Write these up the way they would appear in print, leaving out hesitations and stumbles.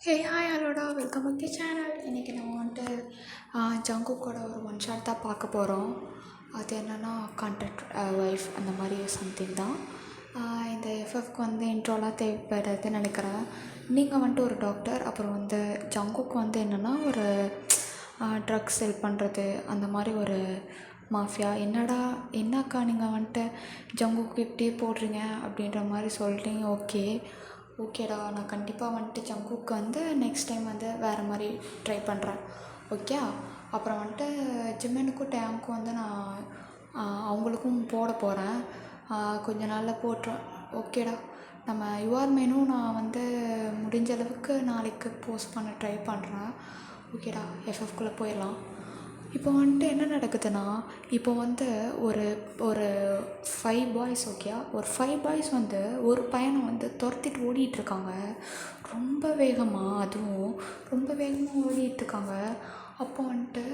ஹே hi ஹலோடா welcome back to channel. இன்றைக்கி நம்ம வந்துட்டு ஜங்குக்கோட ஒரு ஒன் ஷாட் தான் பார்க்க போகிறோம். அது என்னென்னா கான்ட்ராக்ட் ஒய்ஃப் அந்த மாதிரி சம்திங் தான். இந்த எஃப்எஃப்க்கு வந்து இன்ட்ரோலாம் தேவைப்படுதுன்னு நினைக்கிறேன். நீங்கள் வந்துட்டு ஒரு டாக்டர், அப்புறம் வந்து ஜங்குக்கு வந்து என்னென்னா ஒரு ட்ரக்ஸ் செல் பண்ணுறது அந்த மாதிரி ஒரு மாஃபியா. என்னக்கா நீங்கள் வந்துட்டு ஜங்குக்கு இப்படியே போடுறீங்க அப்படின்ற மாதிரி சொல்லிட்டீங்க. ஓகேடா, நான் கண்டிப்பாக வந்துட்டு ஜங்குக்கு வந்து நெக்ஸ்ட் டைம் வந்து வேறு மாதிரி ட்ரை பண்ணுறேன். ஓகே. அப்புறம் வந்துட்டு ஜிம்மனுக்கும் டேங்க்கும் வந்து நான் அவங்களுக்கும் போட போகிறேன். கொஞ்ச நாளில் போட்டுறேன். ஓகேடா, நம்ம யுவர் மெனும் நான் வந்து முடிஞ்ச அளவுக்கு நாளைக்கு போஸ்ட் பண்ண ட்ரை பண்ணுறேன். ஓகேடா, எஃப்எஃப்குள்ளே போயிடலாம். இப்போ வந்துட்டு என்ன நடக்குதுன்னா, இப்போ வந்து ஒரு ஒரு 5 பாய்ஸ் ஒரு 5 பாய்ஸ் வந்து ஒரு பையனை வந்து துரத்திட்டு ஓடிட்டுருக்காங்க. ரொம்ப வேகமாக ஓடிட்டுருக்காங்க. அப்போ வந்துட்டு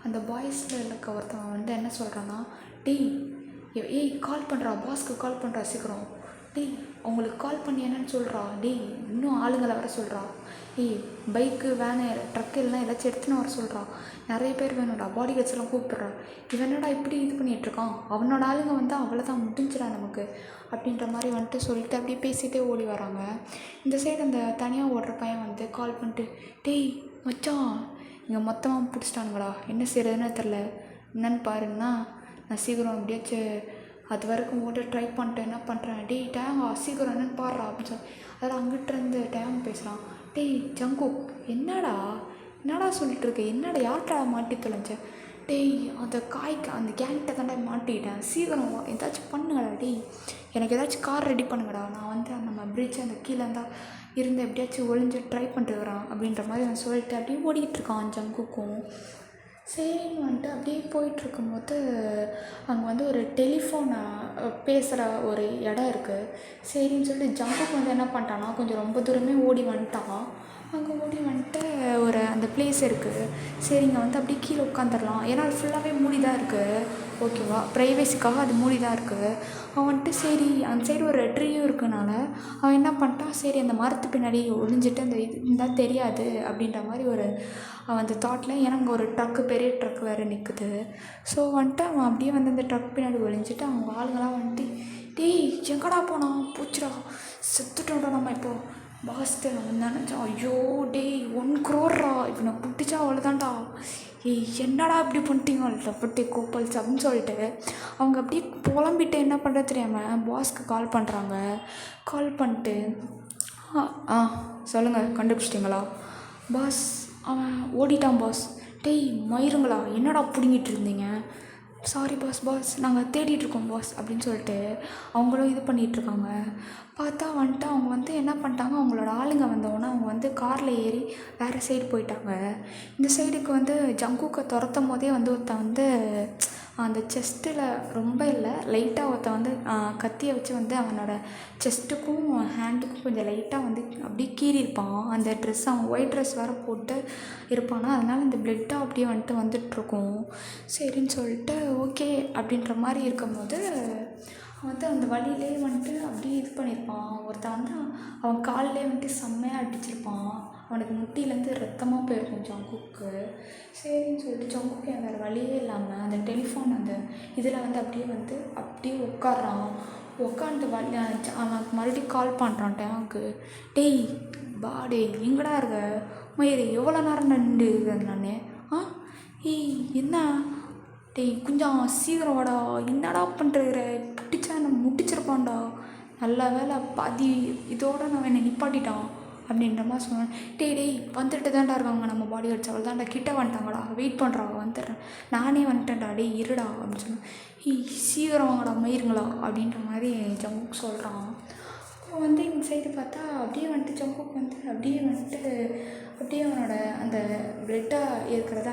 அந்த பாய்ஸில் இருக்க ஒருத்தவன் வந்து என்ன சொல்கிறான்னா, ஏய் கால் பண்ணுறா, பாஸ்க்கு கால் பண்ணுறா சீக்கிரம். அவங்களுக்கு கால் பண்ணி என்னன்னு சொல்கிறா. இன்னும் ஆளுங்களை வர சொல்கிறா. பைக்கு வேனு ட்ரக்கு எல்லாம் ஏதாச்சும் எடுத்துன்னு வர சொல்கிறா. நிறைய பேர் வேணும்டா, பாடி கார்ட்ஸ் எல்லாம் கூப்பிட்றா. இவனடா இப்படி இது பண்ணிகிட்ருக்கான், அவனோட ஆளுங்க வந்து அவ்வளோதான் முடிஞ்சிடா நமக்கு அப்படின்ற மாதிரி வந்துட்டு சொல்லிட்டு அப்படியே பேசிகிட்டே ஓடி வராங்க. இந்த சைடு அந்த தனியாக ஓடுற பையன் வந்து கால் பண்ணிட்டு, மச்சான் இங்கே மொத்தமாக பிடிச்சிட்டானுங்களா, என்ன செய்கிறதுன்னு தெரில, என்னன்னு பாருங்கன்னா நான் சீக்கிரம் எப்படியாச்சும் அது வரைக்கும் ஓட ட்ரை பண்ணிட்டு என்ன பண்ணுறேன். டேங்கா சீக்கிரம் என்னன்னு பாடுறா அப்படின்னு சொல்லி அதில் அங்கிட்டிருந்து டேங் பேசுகிறான். ஜங்குக் என்னடா சொல்லிட்டு இருக்க, என்னடா யார்கிட்ட மாட்டி தொலைஞ்ச? அந்த கேங்கிட்ட தாண்டா மாட்டிக்கிட்டேன், சீக்கிரம் ஏதாச்சும் பண்ணுங்கடா. எனக்கு ஏதாச்சும் கார் ரெடி பண்ணுங்கடா, நான் வந்து நம்ம பிரிட்ஜ் அந்த கீழே இருந்தால் இருந்து எப்படியாச்சும் ஒளிஞ்சு ட்ரை பண்ணிட்டு வரான் அப்படின்ற மாதிரி அவன் சொல்லிட்டு அப்படியே ஓடிக்கிட்டு இருக்கான் ஜங்குக்கும். சரின்னு வந்துட்டு அப்படியே போயிட்டுருக்கும்போது அங்கே வந்து ஒரு டெலிஃபோன் பேசுகிற ஒரு இடம் இருக்குது. சரின்னு சொல்லிட்டு ஜங்குக்கு வந்து என்ன பண்ணிட்டான்னா, கொஞ்சம் ரொம்ப தூரமே ஓடி வந்துட்டான். அங்கே ஓடி வந்துட்டு ஒரு அந்த பிளேஸ் இருக்குது. சரி இங்கே வந்து அப்படியே கீழே உட்காந்துடலாம், ஏன்னா அது ஃபுல்லாகவே மூடி தான் இருக்குது. ஓகேவா, ப்ரைவேசிக்காக அது மூடி தான் இருக்குது. அவன் வந்துட்டு சரி அந்த சைடு ஒரு ட்ரீயும் இருக்குனால அவன் என்ன பண்ணிட்டான், சரி அந்த மரத்து பின்னாடி ஒளிஞ்சிட்டு அந்த இது இருந்தால் தெரியாது அப்படின்ற மாதிரி ஒரு அவன் அந்த தாட்டில், ஏன்னா அங்கே ஒரு பெரிய ட்ரக் வேறு நிற்குது. ஸோ வந்துட்டு அவன் அப்படியே வந்து அந்த ட்ரக் பின்னாடி ஒளிஞ்சிட்டு அவங்க ஆளுங்களாம் வந்துட்டு, எங்கடா போனான், பூச்சிடா செத்துட்டோம்டா நம்ம இப்போது பாஸ்ட்டு அவன் நினச்சான். ஐயோ 1 crore இவனை பிடிச்சா அவ்வளோதான்டா. என்னடா இப்படி பண்ணிட்டீங்க லப்பட்டி கோப்பல்ஸ் அப்படின்னு சொல்லிட்டு அவங்க அப்படியே புலம்பிட்டு என்ன பண்ணுறது தெரியாமல் பாஸ்க்கு கால் பண்ணுறாங்க. கால் பண்ணிட்டு சொல்லுங்கள், கண்டுபிடிச்சிட்டிங்களா பாஸ்? அவன் ஓடிட்டான் பாஸ். மயிருங்களா, என்னடா பிடுங்கிட்டு இருந்தீங்க? சாரி பாஸ் நாங்கள் தேடிட்டுருக்கோம் பாஸ் அப்படின்னு சொல்லிட்டு அவங்களும் இது பண்ணிகிட்ருக்காங்க. பார்த்தா வந்துட்டு அவங்க வந்து என்ன பண்ணிட்டாங்க, அவங்களோட ஆளுங்க வந்தோடனே அவங்க வந்து காரில் ஏறி வேறு சைடு போயிட்டாங்க. இந்த சைடுக்கு வந்து ஜங்குக்கை துரத்தும் போதே வந்து ஒருத்தன் வந்து அந்த செஸ்ட்டில் ரொம்ப இல்லை லைட்டாக ஒருத்தன் வந்து கத்தியை வச்சு வந்து அவனோட செஸ்ட்டுக்கும் ஹேண்டுக்கும் கொஞ்சம் லைட்டாக வந்து அப்படியே கீறியிருப்பான். அந்த ட்ரெஸ் அவன் ஒயிட் ட்ரெஸ் வேறு போட்டு இருப்பானா, அதனால் இந்த பிளட்டாக அப்படியே வந்துட்டுருக்கும். சரின்னு சொல்லிட்டு ஓகே அப்படின்ற மாதிரி இருக்கும்போது வந்து அந்த வழியிலே வந்துட்டு அப்படியே இது பண்ணியிருப்பான். ஒருத்தன் வந்து அவன் காலிலே வந்துட்டு செம்மையாக அடிச்சிருப்பான். அவனுக்கு முட்டிலேருந்து ரத்தமாக போயிருக்கும் ஜங்குக்கு. சரின்னு சொல்லிட்டு ஜங்குக்கு வேறு வழியே இல்லாமல் அந்த டெலிஃபோன் அந்த இதில் வந்து அப்படியே உட்காடுறான். உட்காந்துட்டு அவன் மறுபடியும் கால் பண்ணுறான் டேங்க்கு. எங்கடா இருக்க மயிறு, எவ்வளோ நேரம் நின்று நான் என்ன கொஞ்சம் சீக்கிரம் வாடா, என்னடா பண்ணுற, பிடிச்சா நம்ம முடிச்சிருப்பான்டா, நல்ல வேலை பாதி இதோட நான் என்னை நிப்பாட்டிட்டான் அப்படின்ற மாதிரி சொன்னேன். வந்துட்டு தான்டா இருக்காங்க நம்ம பாடி கார்ட்ஸ், அவள் தான்டா கிட்ட வந்துட்டாங்கடா, வெயிட் பண்ணுறா, வந்துடுறேன் நானே வந்துட்டேன்டா, இருடா அப்படின்னு சொன்னேன். சீக்கிரம் வாங்கடா மயிருங்களா அப்படின்ற மாதிரி ஜங்குக்கு சொல்கிறான். அப்போ வந்து இந்த சைடு பார்த்தா அப்படியே வந்துட்டு ஜங்குக்கு வந்து அப்படியே அவனோட அந்த பிளட்டாக இருக்கிறத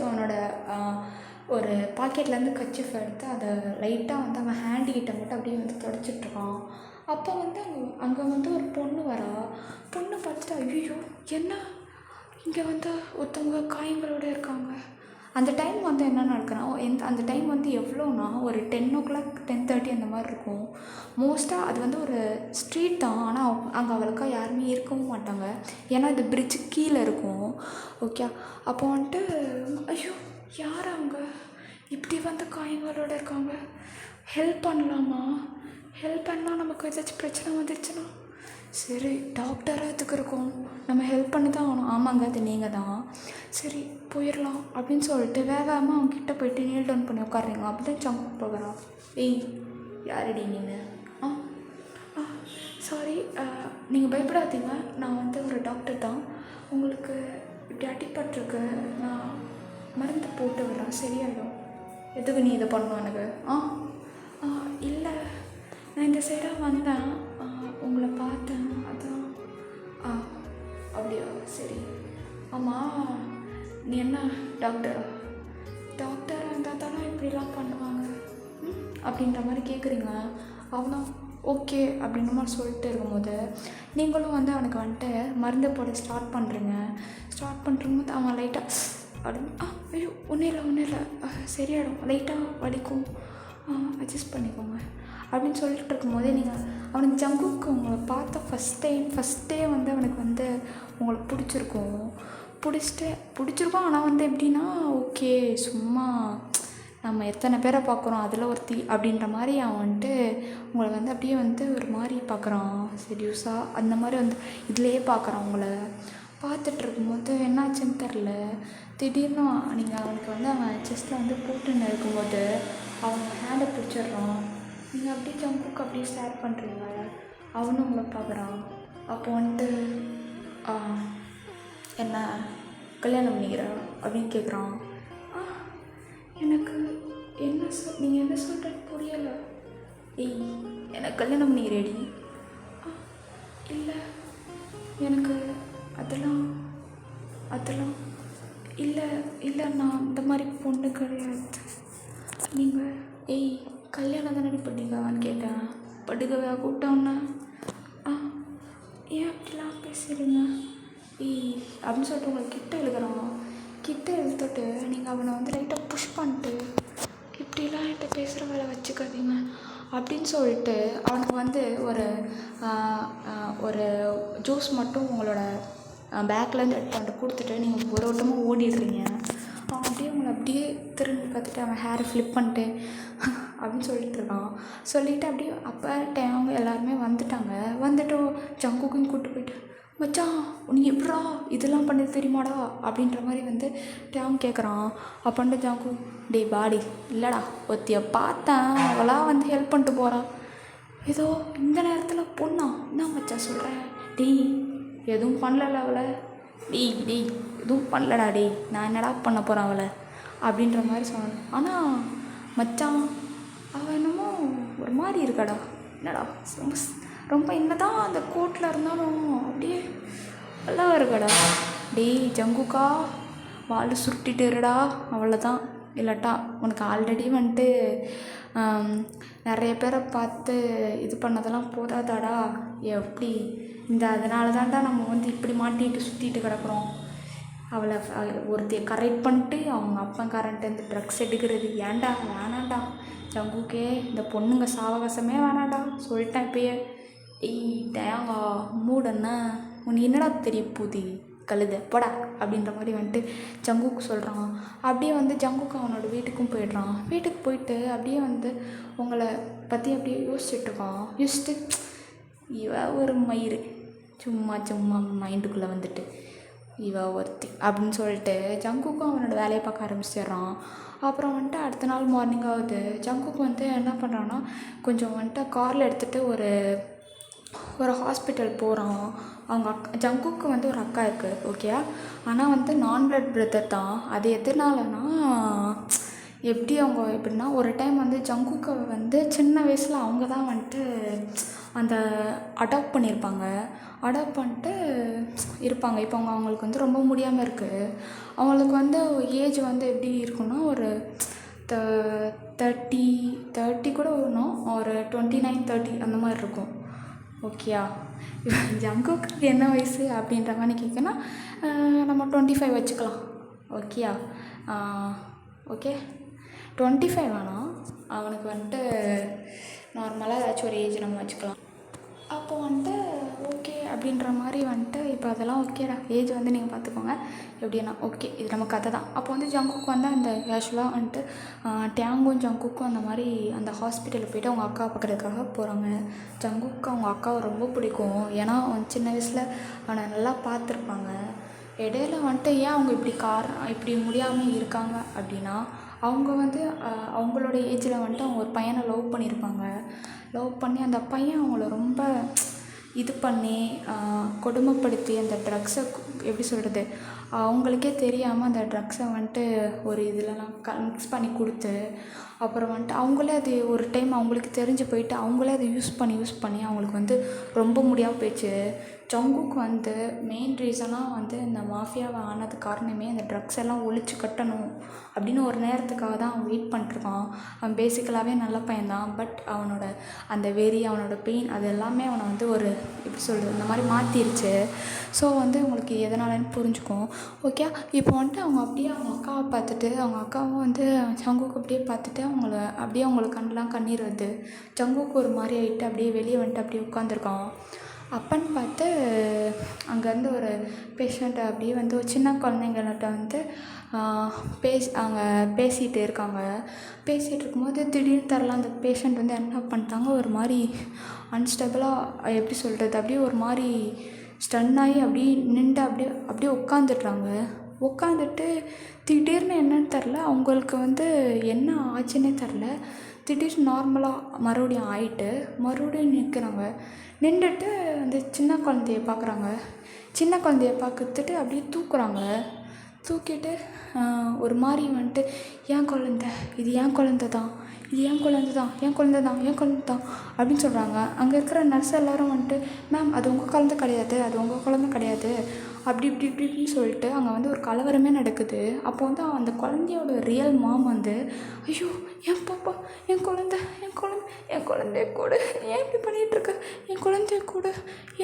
அவனோட ஒரு பாக்கெட்லேருந்து கர்ச்சீஃப் எடுத்து அதை லைட்டாக வந்து அவன் ஹேண்டுக்கிட்ட மட்டும் அப்படியே வந்து தொடச்சிட்ருக்கான். அப்போ வந்து அங்கே வந்து ஒரு பொண்ணு வரா. பார்த்துட்டு ஐயோ என்ன இங்கே வந்து ஒருத்தவங்க காயங்களோடு இருக்காங்க அந்த டைம் வந்து என்ன நடக்குன்னா அந்த டைம் வந்து எவ்வளோனா ஒரு 10 o'clock 10:30 அந்த மாதிரி இருக்கும். மோஸ்ட்டாக அது வந்து ஒரு ஸ்ட்ரீட் தான், ஆனால் அங்கே அவ்வளோக்கா யாருமே இருக்கவும் மாட்டாங்க. ஏன்னா இது பிரிட்ஜுக்கு கீழே இருக்கும். ஓகே, அப்போ வந்துட்டு ஐயோ யார் அவங்க இப்படி வந்து காயங்களோட இருக்காங்க, ஹெல்ப் பண்ணலாமா? ஹெல்ப் பண்ணால் நமக்கு ஏதாச்சும் பிரச்சனை வந்துருச்சுன்னா சரி டாக்டராக எதுக்கு இருக்கோம், நம்ம ஹெல்ப் பண்ணி தான் ஆகணும். ஆமாங்க அது நீங்கள் தான், சரி போயிடலாம் அப்படின்னு சொல்லிட்டு வேகமாக அவங்க கிட்டே போயிட்டு நீல் டவுன் பண்ணி உட்காடுறீங்க. அப்படி தான் ஜங்குக் போகிறான். ஏய் யாரடி நீங்கள்? சாரி, நீங்கள் பயப்படாதீங்க, நான் வந்து ஒரு டாக்டர் தான், உங்களுக்கு இப்படி அடிபட்டிருக்கு, நான் மருந்து போட்டு விடுறேன் சரியாயிடும். எதுக்கு நீ இதை பண்ணணும் எனக்கு? இல்லை நான் இந்த சைடாக வந்தேன், உங்களை பார்த்தேன் அதான். அப்படியா சரி. ஆமாம் நீ என்ன டாக்டராக இருந்தால் தானே இப்படிலாம் பண்ணுவாங்க அப்படின்ற மாதிரி கேட்குறீங்க. அவனும் ஓகே அப்படின்ற மாதிரி சொல்லிட்டு இருக்கும்போது நீங்களும் வந்து அவனுக்கு வந்துட்டு மருந்து போட ஸ்டார்ட் பண்ணுறம்போது அவன் லைட்டாக அப்படின்னு ஐயோ ஒன்றும் இல்லை சரியாயிடும், லைட்டாக வலிக்கும், அட்ஜஸ்ட் பண்ணிக்கோங்க அப்படின்னு சொல்லிட்டு இருக்கும்போதே நீங்கள் அவனுக்கு ஜங்குக்கு உங்களை பார்த்த ஃபஸ்ட்டே வந்து அவனுக்கு வந்து உங்களுக்கு பிடிச்சிருக்கும். ஆனால் வந்து எப்படின்னா ஓகே சும்மா நம்ம எத்தனை பேரை பார்க்குறோம் அதில் ஒருத்தி அப்படின்ற மாதிரி அவன் வந்துட்டு உங்களை வந்து அப்படியே வந்து ஒரு மாதிரி பார்க்குறான், சீரியஸாக அந்த மாதிரி வந்து இதுலேயே பார்க்குறான். உங்களை பார்த்துட்டு இருக்கும்போது என்னாச்சுன்னு தெரில, திடீர்னு நீங்கள் அவனுக்கு வந்து அவன் செஸ்ட்டில் வந்து போட்டுன்னு இருக்கும்போது அவன் ஹேண்டை பிடிச்சிடுறான். நீங்கள் அப்படியே ஜங்குக்கு அப்படியே ஸ்டார்ட் பண்ணுறீங்க, அவனும் உங்களை பார்க்குறான். அப்போ வந்துட்டு என்ன கல்யாணம் பண்ணிக்கிறா அப்படின்னு கேட்குறான். எனக்கு நீங்கள் என்ன சொல்கிறது புரியலை. ஏய் எனக்கு கல்யாணம் பண்ணிக்கிறேடி? இல்லை எனக்கு அதெல்லாம் இல்லை நான் இந்த மாதிரி பொண்ணு கிடையாது. நீங்கள் ஏய் கல்யாணம் தானே பண்ணிக்கவான்னு கேட்டேன். படுக்கவே கூப்பிட்டோன்னா ஏன் அப்படிலாம் பேசுகிறீங்க ஏய் அப்படின்னு சொல்லிட்டு உங்களை கிட்ட இழுத்துட்டு நீங்கள் அவனை வந்து லைட்டாக புஷ் பண்ணிட்டு இப்படிலாம் என்கிட்ட பேசுகிற வேலை வச்சுக்காதீங்க அப்படின்னு சொல்லிட்டு அவனுக்கு வந்து ஒரு ஜூஸ் மட்டும் உங்களோட பேக்லேருந்து எடுத்து பண்ணிட்டு கொடுத்துட்டு நீங்கள் ஒரு ஓட்டமாக ஓடிடுறீங்க. அவன் அப்படியே உங்களை அப்படியே திரும்பி பார்த்துட்டு அவன் ஹேரை ஃப்ளிப் பண்ணிட்டு அப்படின்னு சொல்லிட்டு இருக்கான். சொல்லிவிட்டு அப்படியே அப்போ அவங்க எல்லாருமே வந்துட்டு ஜங்குக்குன்னு கூப்பிட்டு போயிட்டு மச்சான் நீ எப்படா இதெல்லாம் பண்ணது தெரியுமாடா அப்படின்ற மாதிரி வந்து டேம் கேட்குறான். அப்போன்ட்டு ஜங்கு டே பாடி இல்லைடா ஒருத்தியை பார்த்தேன், அவளாக வந்து ஹெல்ப் பண்ணிட்டு போகிறான். ஏதோ இந்த நேரத்தில் பொண்ணா என்ன மச்சான் சொல்கிறேன்? டேய் எதுவும் பண்ணல அவளை, டேய் எதுவும் பண்ணலடா, டேய் நான் என்னடா பண்ண போகிறேன் அவளை அப்படின்ற மாதிரி சொன்னான். ஆனால் மச்சான் அவள் என்னமோ ஒரு மாதிரி இருக்காடா, என்னடா ரொம்ப என்னதான் அந்த கோட்டில் இருந்தாலும் அப்படியே நல்லா இருக்கடா. டேய் ஜங்குக்கா வால் சுருட்டிட்டு இருடா அவ்வளோதான், இல்லாட்டா உனக்கு ஆல்ரெடி வந்துட்டு நிறைய பேரை பார்த்து இது பண்ணதெல்லாம் போதாதாடா எப்படி அதனால தான்டா நம்ம வந்து இப்படி மாட்டிகிட்டு சுற்றிட்டு கிடக்குறோம். அவளை ஒருத்தையை கரெக்ட் பண்ணிட்டு அவங்க அப்பங்காரன்ட்டு இந்த ட்ரக்ஸ் எடுக்கிறது ஏன்டா வேணாண்டா ஜங்குக்கே, இந்த பொண்ணுங்க சாவகாசமே வேணாண்டா சொல்லிட்டேன் இப்பயே. ஏய் டேங்கா மூடன்னா உனக்கு என்னடா தெரிய போகுது கழுத போடா அப்படின்ற மாதிரி வந்துட்டு ஜங்குக்கு சொல்கிறான். அப்படியே வந்து ஜங்குக்கு அவனோட வீட்டுக்கும் போயிடுறான். வீட்டுக்கு போயிட்டு அப்படியே வந்து உங்களை பற்றி அப்படியே யோசிச்சுட்டு இவ ஒரு மயிறு சும்மா மைண்டுக்குள்ளே வந்துட்டு இவ ஒருத்தி அப்படின்னு சொல்லிட்டு ஜங்குக்கும் அவனோட வேலையை பார்க்க ஆரம்பிச்சிடுறான். அப்புறம் வந்துட்டு அடுத்த நாள் மார்னிங் ஆகுது. ஜங்குக்கு வந்து என்ன பண்ணுறான்னா கொஞ்சம் வந்துட்டு காரில் எடுத்துகிட்டு ஒரு ஹாஸ்பிட்டல் போகிறான். அவங்க ஜங்குக்கு வந்து ஒரு அக்கா இருக்குது ஓகே, ஆனால் வந்து நான் பிளட் பிரதர் தான். அது எதனாலனா எப்படி அவங்க எப்படின்னா ஒரு டைம் வந்து ஜங்குக்கை வந்து சின்ன வயசில் அவங்க தான் வந்துட்டு அந்த அடாப்ட் பண்ணியிருப்பாங்க. அடாப்ட் பண்ணிட்டு இருப்பாங்க. இப்போ அவங்களுக்கு வந்து ரொம்ப முடியாமல் இருக்குது. அவங்களுக்கு வந்து ஏஜ் வந்து எப்படி இருக்குன்னா ஒரு 30 கூட வேணும், ஒரு 29 30 அந்த மாதிரி இருக்கும் ஓகேயா. ஜங்குக்கு என்ன வயசு அப்படின்ற மாதிரி கேட்கனா நம்ம 25 வச்சுக்கலாம் ஓகேயா. ஓகே 25 வேணாம், அவனுக்கு வந்துட்டு நார்மலாக ஏதாச்சும் ஒரு ஏஜ் நம்ம வச்சுக்கலாம். அப்போ வந்துட்டு ஓகே அப்படின்ற மாதிரி வந்துட்டு இப்போ அதெல்லாம் ஓகேடா, ஏஜ் வந்து நீங்கள் பார்த்துக்கோங்க எப்படின்னா ஓகே, இது நம்ம கதை தான். அப்போ வந்து ஜங்குக்கு வந்து அந்த கேஷுவலாக வந்துட்டு டேங்கும் ஜங்குக்கும் அந்த மாதிரி அந்த ஹாஸ்பிட்டலுக்கு போய்ட்டு அவங்க அக்கா பார்க்குறதுக்காக போகிறாங்க. ஜங்குக்கு அவங்க அக்காவை ரொம்ப பிடிக்கும், ஏன்னா அவன் சின்ன வயசில் அவனை நல்லா பார்த்துருப்பாங்க. இடையில வந்துட்டு ஏன் அவங்க இப்படி முடியாமல் இருக்காங்க அப்படின்னா, அவங்க வந்து அவங்களோட ஏஜில் வந்துட்டு அவங்க ஒரு பையனை லவ் பண்ணியிருப்பாங்க. லவ் பண்ணி அந்த பையன் அவங்கள ரொம்ப இது பண்ணி கொடுமைப்படுத்தி அந்த ட்ரக்ஸை எப்படி சொல்கிறது, அவங்களுக்கே தெரியாமல் அந்த ட்ரக்ஸை வந்துட்டு ஒரு இதிலலாம் மிக்ஸ் பண்ணி கொடுத்து, அப்புறம் வந்துட்டு அவங்களே அது ஒரு டைம் அவங்களுக்கு தெரிஞ்சு போயிட்டு அவங்களே அதை யூஸ் பண்ணி அவங்களுக்கு வந்து ரொம்ப முடியாமல் போயிடுச்சு. ஜங்குக்கு வந்து மெயின் ரீசனாக வந்து இந்த மாஃபியாவை ஆனது காரணமே அந்த ட்ரக்ஸ் எல்லாம் ஒழிச்சு கட்டணும் அப்படின்னு ஒரு நேரத்துக்காக தான் அவன் வெயிட் பண்ணிட்டுருக்கான். அவன் பேசிக்கலாகவே நல்ல பையன்தான், பட் அவனோட அந்த வெறி, அவனோட பெயின், அது எல்லாமே அவனை வந்து ஒரு எப்படி சொல்கிறது இந்த மாதிரி மாற்றிருச்சு. ஸோ வந்து உங்களுக்கு எதனாலன்னு புரிஞ்சுக்கும். ஓகே, இப்போ வந்துட்டு அவங்க அப்படியே அவங்க அக்காவை பார்த்துட்டு, அவங்க அக்காவும் வந்து ஜங்குக்கு அப்படியே பார்த்துட்டு அவங்களுக்கு கண்ணெலாம் கண்ணீர் வருது. ஜங்குக்கு ஒரு மாதிரி ஆகிட்டு அப்படியே வெளியே வந்துட்டு அப்படியே உட்காந்துருக்கான். அப்பன்னு பார்த்து அங்கேருந்து ஒரு பேஷண்ட்டை அப்படியே வந்து ஒரு சின்ன குழந்தைங்கள்ட்ட வந்து அவங்க பேசிகிட்டு இருக்காங்க. பேசிகிட்டு இருக்கும்போது திடீர்னு தரலாம் அந்த பேஷண்ட் வந்து என்ன பண்ணிட்டாங்க, ஒரு மாதிரி அன்ஸ்டபிளாக எப்படி சொல்கிறது, அப்படியே ஒரு மாதிரி ஸ்டன் ஆகி அப்படியே நின்று அப்படியே உட்காந்துட்றாங்க. உட்காந்துட்டு திடீர்னு என்னன்னு தெரில, அவங்களுக்கு வந்து என்ன ஆச்சுன்னே தெரில, திடீர்னு நார்மலாக மறுபடியும் ஆகிட்டு மறுபடியும் நிற்கிறாங்க. நின்றுட்டு அந்த சின்ன குழந்தைய பார்க்குறாங்க. சின்ன குழந்தைய பார்த்துட்டு அப்படியே தூக்குறாங்க. தூக்கிட்டு ஒரு மாதிரி வந்துட்டு என் குழந்த, இது என் குழந்த தான், இது என் குழந்த தான், என் குழந்த தான், என் குழந்த தான் அப்படின்னு சொல்கிறாங்க. அங்கே இருக்கிற நர்ஸ் எல்லோரும் வந்துட்டு மேம் அது உங்கள் குழந்த கிடையாது, அது உங்கள் குழந்த கிடையாது இப்படின்னு சொல்லிட்டு அங்கே வந்து ஒரு கலவரமே நடக்குது. அப்போ வந்து அந்த குழந்தையோட ரியல் மாம் வந்து ஐயோ என் பாப்பா, என் குழந்தைய கூட ஏன் இப்படி பண்ணிகிட்ருக்க, என் குழந்தைய கூட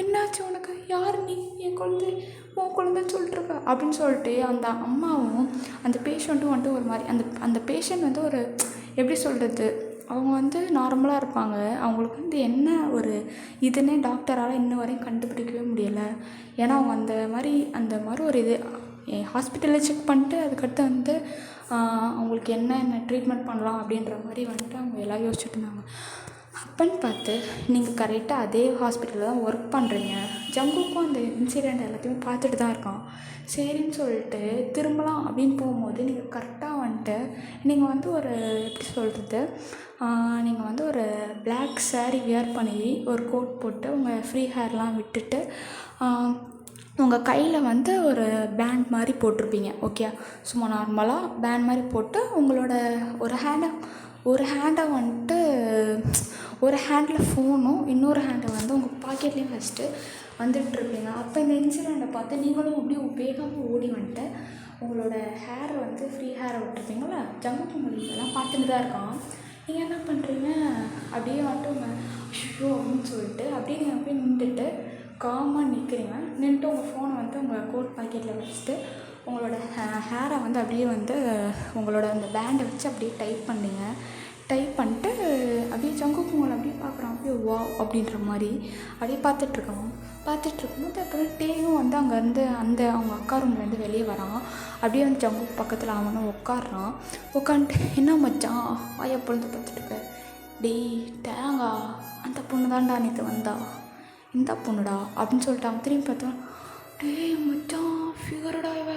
என்னாச்சு உனக்கு, யார் நீ, என் குழந்தை உன் குழந்தைன்னு சொல்லிட்டுருக்க அப்படின்னு சொல்லிட்டு அந்த அம்மாவும் அந்த பேஷண்ட்டும் வந்துட்டு ஒரு மாதிரி அந்த பேஷண்ட் வந்து ஒரு எப்படி சொல்கிறது, அவங்க வந்து நார்மலாக இருப்பாங்க. அவங்களுக்கு வந்து என்ன ஒரு இதுன்னே டாக்டரால் இன்ன வரையும் கண்டுபிடிக்கவே முடியலை. ஏன்னா அவங்க அந்த மாதிரி ஒரு இது ஹாஸ்பிட்டலில் செக் பண்ணிட்டு அதுக்கடுத்து வந்து அவங்களுக்கு என்ன ட்ரீட்மெண்ட் பண்ணலாம் அப்படின்ற மாதிரி வந்துட்டு அவங்க எல்லாம் யோசிச்சுட்டு இருந்தாங்க. அப்பன்னு பார்த்து நீங்கள் கரெக்டாக அதே ஹாஸ்பிட்டலில் தான் ஒர்க் பண்ணுறீங்க. ஜங்குக்கும் அந்த இன்சிடெண்ட் எல்லாத்தையுமே பார்த்துட்டு தான் இருக்கான். சரின்னு சொல்லிட்டு திரும்பலாம் அப்படின்னு போகும்போது நீங்கள் கரெக்டாக வந்துட்டு நீங்கள் வந்து ஒரு எப்படி சொல்கிறது, நீங்கள் வந்து ஒரு பிளாக் சாரீ வியர் பண்ணி ஒரு கோட் போட்டு உங்கள் ஃப்ரீ ஹேர்லாம் விட்டுட்டு உங்கள் கையில் வந்து ஒரு பேண்ட் மாதிரி போட்டிருப்பீங்க. ஓகே, சும்மா நார்மலாக பேண்ட் மாதிரி போட்டு உங்களோட ஒரு ஹேண்டை வந்துட்டு ஒரு ஹேண்டில் ஃபோனும் இன்னொரு ஹேண்டை வந்து உங்கள் பாக்கெட்லேயும் வச்சுட்டு வந்துட்டுருப்பீங்க. அப்போ இந்த இன்சிடெண்ட்டை பார்த்து நீங்களும் அப்படியே வேகமாக ஓடி வந்துட்டு உங்களோட ஹேரை வந்து ஃப்ரீ ஹேரை விட்டுருப்பீங்களா, ஜங்கு மொழி இதெல்லாம் பார்த்துட்டு தான் இருக்கான். நீங்கள் என்ன பண்ணுறீங்க, அப்படியே வந்துட்டு உங்கள் ஐயோ அப்படின்னு சொல்லிட்டு அப்படியே நீங்கள் போய் நின்றுட்டு காமாக நிற்கிறீங்க. நின்றுட்டு உங்கள் ஃபோனை வந்து உங்கள் கோட் பாக்கெட்டில் வச்சுட்டு உங்களோட ஹேரை வந்து அப்படியே வந்து உங்களோட அந்த பேண்டை வச்சு அப்படியே டைப் பண்ணிட்டு அப்படியே ஜங்குக்கு உங்களை அப்படியே பார்க்குறான். அப்படியே வா அப்படின்ற மாதிரி அப்படியே பார்த்துட்ருக்கும்போது அப்புறம் டேயும் வந்து அங்கேருந்து அவங்க அக்கா ரூம்லேருந்து வெளியே வரான். அப்படியே வந்து ஜங்குக்கு பக்கத்தில் அவனும் உட்காடுறான். உட்காந்துட்டு என்ன மச்சான் வாயை பொழுது பார்த்துட்டுருக்க, டேய் டேங்கா அந்த பொண்ணு தான்டா நேற்று வந்தா, இந்த பொண்ணுடா அப்படின்னு சொல்லிட்டு அவன் திரும்பி பார்த்தான். டேய் மச்சான் ஃபிகர்டா இவ,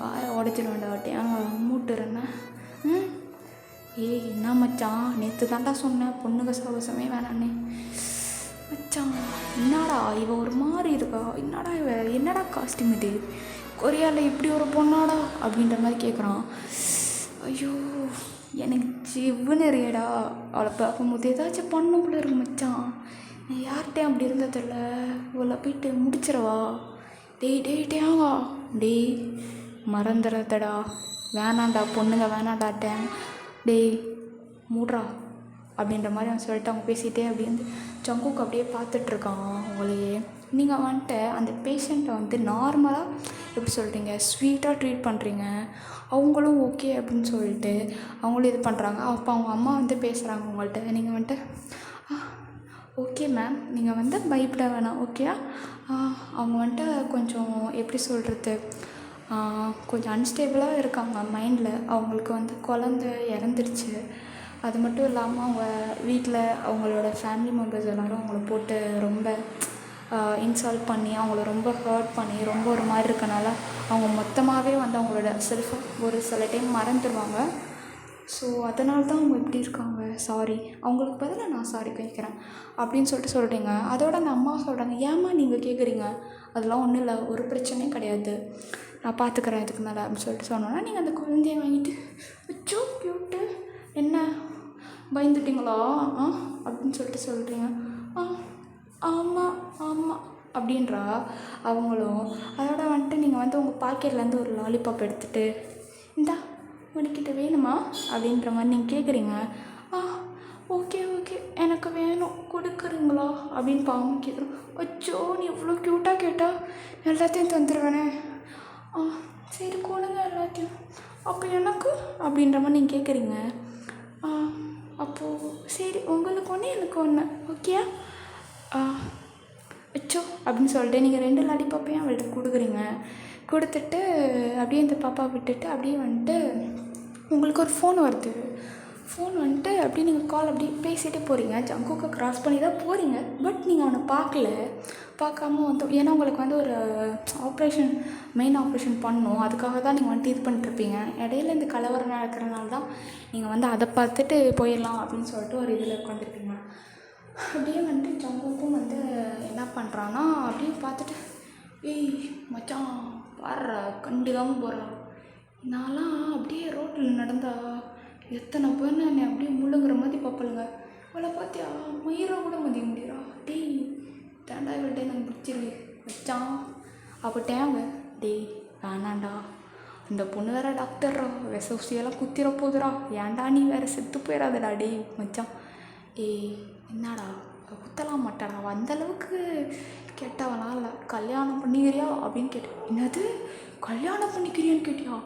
வாயை உடச்சிடுவேன்டா டேங்கா மூட்டுறேன்னா. என்ன மச்சான் நேற்று தான்டா சொன்னேன் பொண்ணுங்க சவசமே வேணான்னு. மச்சான் என்னடா இவ ஒரு மாதிரி இருக்கா, என்னடா காஸ்டியூம் இது, கொரியாவில் இப்படி ஒரு பொண்ணாடா அப்படின்ற மாதிரி கேட்குறான். ஐயோ எனக்கு ஜிவ்வுன்னு எறியடா, அவளை பார்க்கும்போது ஏதாச்சும் பண்ணுக்குள்ளே இருக்கு மச்சான், நான் யார்கிட்டையும் அப்படி இருந்ததில்ல, இவளை போயிட்டு முடிச்சிடவா. டேவா டேய் மறந்துடுறதடா, வேணாண்டா பொண்ணுங்க வேணாண்டாட்டேன், டேய் மூட்ரா அப்படின்ற மாதிரி அவன் சொல்லிட்டு அவங்க பேசிகிட்டே அப்படியே வந்து ஜங்குக்கு அப்படியே பார்த்துட்ருக்கான். உங்களையே நீங்கள் வந்துட்டு அந்த பேஷண்ட்டை வந்து நார்மலாக எப்படி சொல்கிறீங்க, ஸ்வீட்டாக ட்ரீட் பண்ணுறீங்க. அவங்களும் ஓகே அப்படின்னு சொல்லிட்டு அவங்களும் இது பண்ணுறாங்க. அப்போ அவங்க அம்மா வந்து பேசுகிறாங்க உங்கள்கிட்ட. நீங்கள் வந்துட்டு ஓகே மேம், நீங்கள் வந்து பயப்பட வேணாம், ஓகேயா. அவங்க வந்துட்டு கொஞ்சம் எப்படி சொல்கிறது, கொஞ்சம் அன்ஸ்டேபிளாக இருக்காங்க மைண்டில். அவங்களுக்கு வந்து குழந்த இறந்துருச்சு. அது மட்டும் இல்லாமல் அவங்க வீட்டில் அவங்களோட ஃபேமிலி மெம்பர்ஸ் எல்லோரும் அவங்கள போட்டு ரொம்ப இன்சல்ட் பண்ணி அவங்கள ரொம்ப ஹர்ட் பண்ணி ரொம்ப ஒரு மாதிரி இருக்கனால அவங்க மொத்தமாகவே வந்து அவங்களோட செல்ஃபை ஒரு சில டைம் மறந்துடுவாங்க. ஸோ அதனால தான் அவங்க இப்படி இருக்காங்க. சாரி, அவங்களுக்கு பதிலாக நான் சாரி கேட்குறேன் அப்படின்னு சொல்கிறீங்க. அதோட அந்த அம்மா சொல்கிறாங்க, ஏம்மா நீங்கள் கேட்குறீங்க, அதெல்லாம் ஒன்றும் இல்லை, ஒரு பிரச்சனையும் கிடையாது, நான் பார்த்துக்கிறேன் இதுக்கு மேலே அப்படின்னு சொல்லிட்டு சொன்னோன்னா, நீங்கள் அந்த குழந்தைய வாங்கிட்டு அச்சோ க்யூட்டு, என்ன பயந்துட்டிங்களா அப்படின்னு சொல்லிட்டு சொல்கிறீங்க. ஆமாம் ஆமாம் அப்படின்றா அவங்களும். அதோட வந்துட்டு நீங்கள் வந்து உங்கள் பாக்கெட்லேருந்து ஒரு லாலிபாப் எடுத்துகிட்டு, இந்தா உனக்கிட்ட வேணுமா அப்படின்ற மாதிரி நீங்கள் கேட்குறீங்க. ஓகே ஓகே எனக்கு வேணும், கொடுக்குறீங்களா அப்படின்னு பாவம் கேட்குறோம். அச்சோ நீ இவ்வளோ க்யூட்டாக கேட்டால் எல்லாத்தையும் தந்துடுவேனே. சரி கொடுங்க எல்லாத்தையும், அப்போ எனக்கு அப்படின்ற மாதிரி நீங்கள் கேட்குறீங்க. அப்போது சரி உங்களுக்கு ஒன்று எனக்கு ஒன்று, ஓகேயா. அச்சோ அப்படின்னு சொல்லிட்டு நீங்கள் 2 லாலிபாப்பையும் அவள்கிட்ட கொடுக்குறீங்க. கொடுத்துட்டு அப்படியே இந்த பாப்பா விட்டுட்டு அப்படியே வந்துட்டு உங்களுக்கு ஒரு ஃபோன் வருது. ஃபோன் வந்துட்டு அப்படியே நீங்கள் கால் அப்படியே பேசிகிட்டே போகிறீங்க. ஜங்குக்கை க்ராஸ் பண்ணி தான் போகிறீங்க. பட் நீங்கள் அவனை பார்க்காம வந்து, ஏன்னா உங்களுக்கு வந்து ஒரு மெயின் ஆப்ரேஷன் பண்ணணும், அதுக்காக தான் நீங்கள் வந்துட்டு இது பண்ணிட்டுருப்பீங்க. இடையில இந்த கலவரம் நடக்கிறனால தான் நீங்கள் வந்து அதை பார்த்துட்டு போயிடலாம் அப்படின்னு சொல்லிட்டு ஒரு இதில் உட்காந்துருப்பீங்க. அப்படியே வந்துட்டு ஜங்குக்கும் வந்து என்ன பண்ணுறான்னா அப்படியே பார்த்துட்டு, ஏய் மச்சான் பாடுறா, கண்டுக்காமல் போகிறா. நான்லாம் அப்படியே ரோட்டில் நடந்தா எத்தனை பேர் என்னை அப்படியே முள்ளுங்கிற மாதிரி பார்ப்பலுங்க. அவளை பார்த்தியா மயிராக கூட மதிய முடியுறா. டேய் தேண்டா இவள்கிட்ட எனக்கு பிடிச்சிருக்கு மச்சான். அப்போ டேங்க டேய் வேணாண்டா, இந்த பொண்ணு வேறு டாக்டர்ரா, ஊசியெல்லாம் குத்திர போதுரா, ஏன்டா நீ வேறு செத்து போயிடாதடா டேய் மச்சான். ஏய் என்னடா குத்தலாம் மாட்டாடா, அந்தளவுக்கு கெட்டவனா இல்லை, கல்யாணம் பண்ணிக்கிறியா அப்படின்னு கேட்டேன். என்னது கல்யாணம் பண்ணிக்கிறியான்னு கேட்டியா,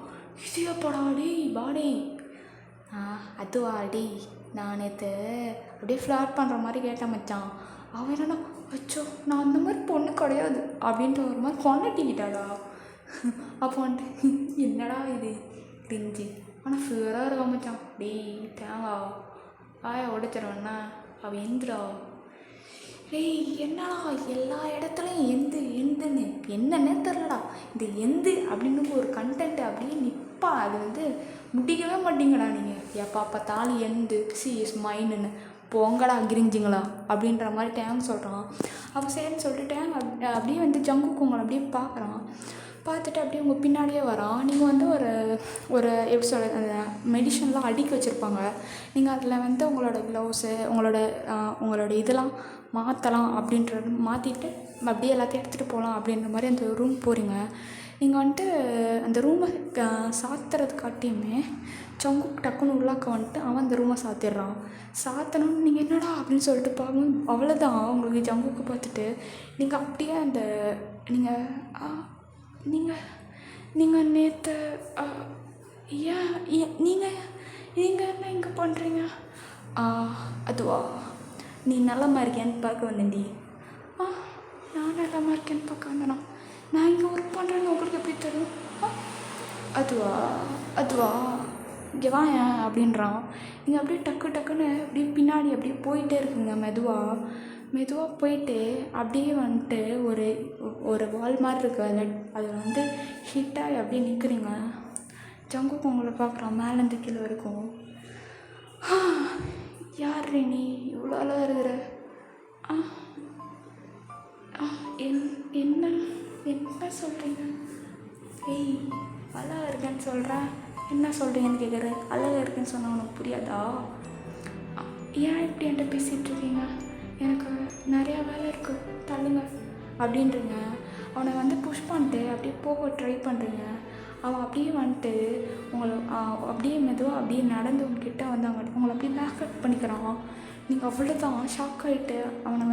இதையாப்படா டேய் பாடே. அதுவா டேய், நான் நேற்று அப்படியே ஃப்ளாட் பண்ணுற மாதிரி கேட்டேன் மச்சான். அவன் என்னன்னா அச்சோ நான் அந்த மாதிரி பொண்ணு கிடையாது அப்படின்ட்டு ஒரு மாதிரி கொண்டாட்டிக்கிட்டாடா. அப்போ வந்துட்டு என்னடா இது கிரிஞ்சு, ஆனால் ஃபியூராக இருக்கா மச்சான். டேய் தேங்கா ஆயா உடைச்சிருவேண்ணா, அவன் எந்திரா. டேய் என்னடா எல்லா இடத்துலையும் எந்துன்னு என்னன்னே தெரிலடா, இந்த எந்து அப்படின்னு ஒரு கண்டென்ட் அப்படியே நிற்பா. அது வந்து முடிக்கவே மாட்டீங்கடா நீங்கள், எப்போ பார்த்தாலும் எந்து இஸ் மைண்டுன்னு போங்கடா கிரிஞ்சிங்களா அப்படின்ற மாதிரி டேங் சொல்கிறான். அப்போ சரின்னு சொல்லிட்டு டேங் அப்படியே வந்து ஜங்குக்கு உங்களை அப்படியே பார்க்குறான். பார்த்துட்டு அப்படியே உங்கள் பின்னாடியே வரான். நீங்கள் வந்து ஒரு எப்படி சொல்கிறது, அந்த மெடிஷன்லாம் அடுக்கி வச்சுருப்பாங்க. நீங்கள் அதில் வந்து உங்களோட க்ளவுஸு உங்களோட இதெல்லாம் மாற்றலாம் அப்படின்றது மாற்றிட்டு அப்படியே எல்லாத்தையும் எடுத்துகிட்டு போகலாம் அப்படின்ற மாதிரி அந்த ரூம் போகிறீங்க. நீங்கள் வந்துட்டு அந்த ரூமை சாத்துறதுக்காட்டியுமே ஜங்குக்கு டக்குன்னு உள்ளாக்க வந்துட்டு அவன் அந்த ரூமை சாத்திடுறான். சாத்தணும்னு நீங்கள் என்னடா அப்படின்னு சொல்லிட்டு பார்க்கணும். அவ்வளோதான் உங்களுக்கு ஜங்குக்கு பார்த்துட்டு நீங்கள் அப்படியே அந்த நீங்கள் நேற்று ஏன் நீங்கள் என்ன இங்கே பண்ணுறீங்க? அதுவா நீ நல்லமா இருக்கியான்னு பார்க்க வந்தேன்டி. நான் நல்லமா இருக்கேன்னு பார்க்க வந்தேனா? நான் இங்கே ஒர்க் பண்ணுறேன்னு உங்களுக்கு எப்படி தெரியும்? அதுவா இங்கே வா ஏன் அப்படின்றான். நீங்கள் அப்படியே டக்குன்னு அப்படியே பின்னாடி அப்படியே போயிட்டே இருக்குங்க. மெதுவாக போயிட்டு அப்படியே வந்துட்டு ஒரு வால் மாதிரி இருக்கு, அதில் வந்து ஹிட்டாகி அப்படியே நிற்கிறீங்க. ஜங்குக்கு உங்களை பார்க்குறான் மேலேருந்து கீழே இருக்கும். யார் நீ இவ்வளோ அழகாக இருக்கிற? என்ன சொல்கிறீங்க? ஏய் அழகாக இருக்கேன்னு சொல்கிறேன், என்ன சொல்கிறீங்கன்னு கேட்குற. அழகாக இருக்குன்னு சொன்னால் உனக்கு புரியாதா? ஏன் இப்படி என்கிட்ட பேசிகிட்ருக்கீங்க? எனக்கு நிறையா வேலை இருக்குது, தள்ளுங்க அப்படின்றீங்க. அவனை வந்து புஷ் பண்ணிட்டு அப்படியே போக ட்ரை பண்ணுறீங்க. அவன் அப்படியே வந்துட்டு உங்களை அப்படியே மெதுவாக அப்படியே நடந்து உங்ககிட்ட வந்து உங்களை அப்படியே பேக்கப் பண்ணிக்கிறான். நீங்கள் அவ்வளோதான் ஷாக் ஆகிட்டு அவனை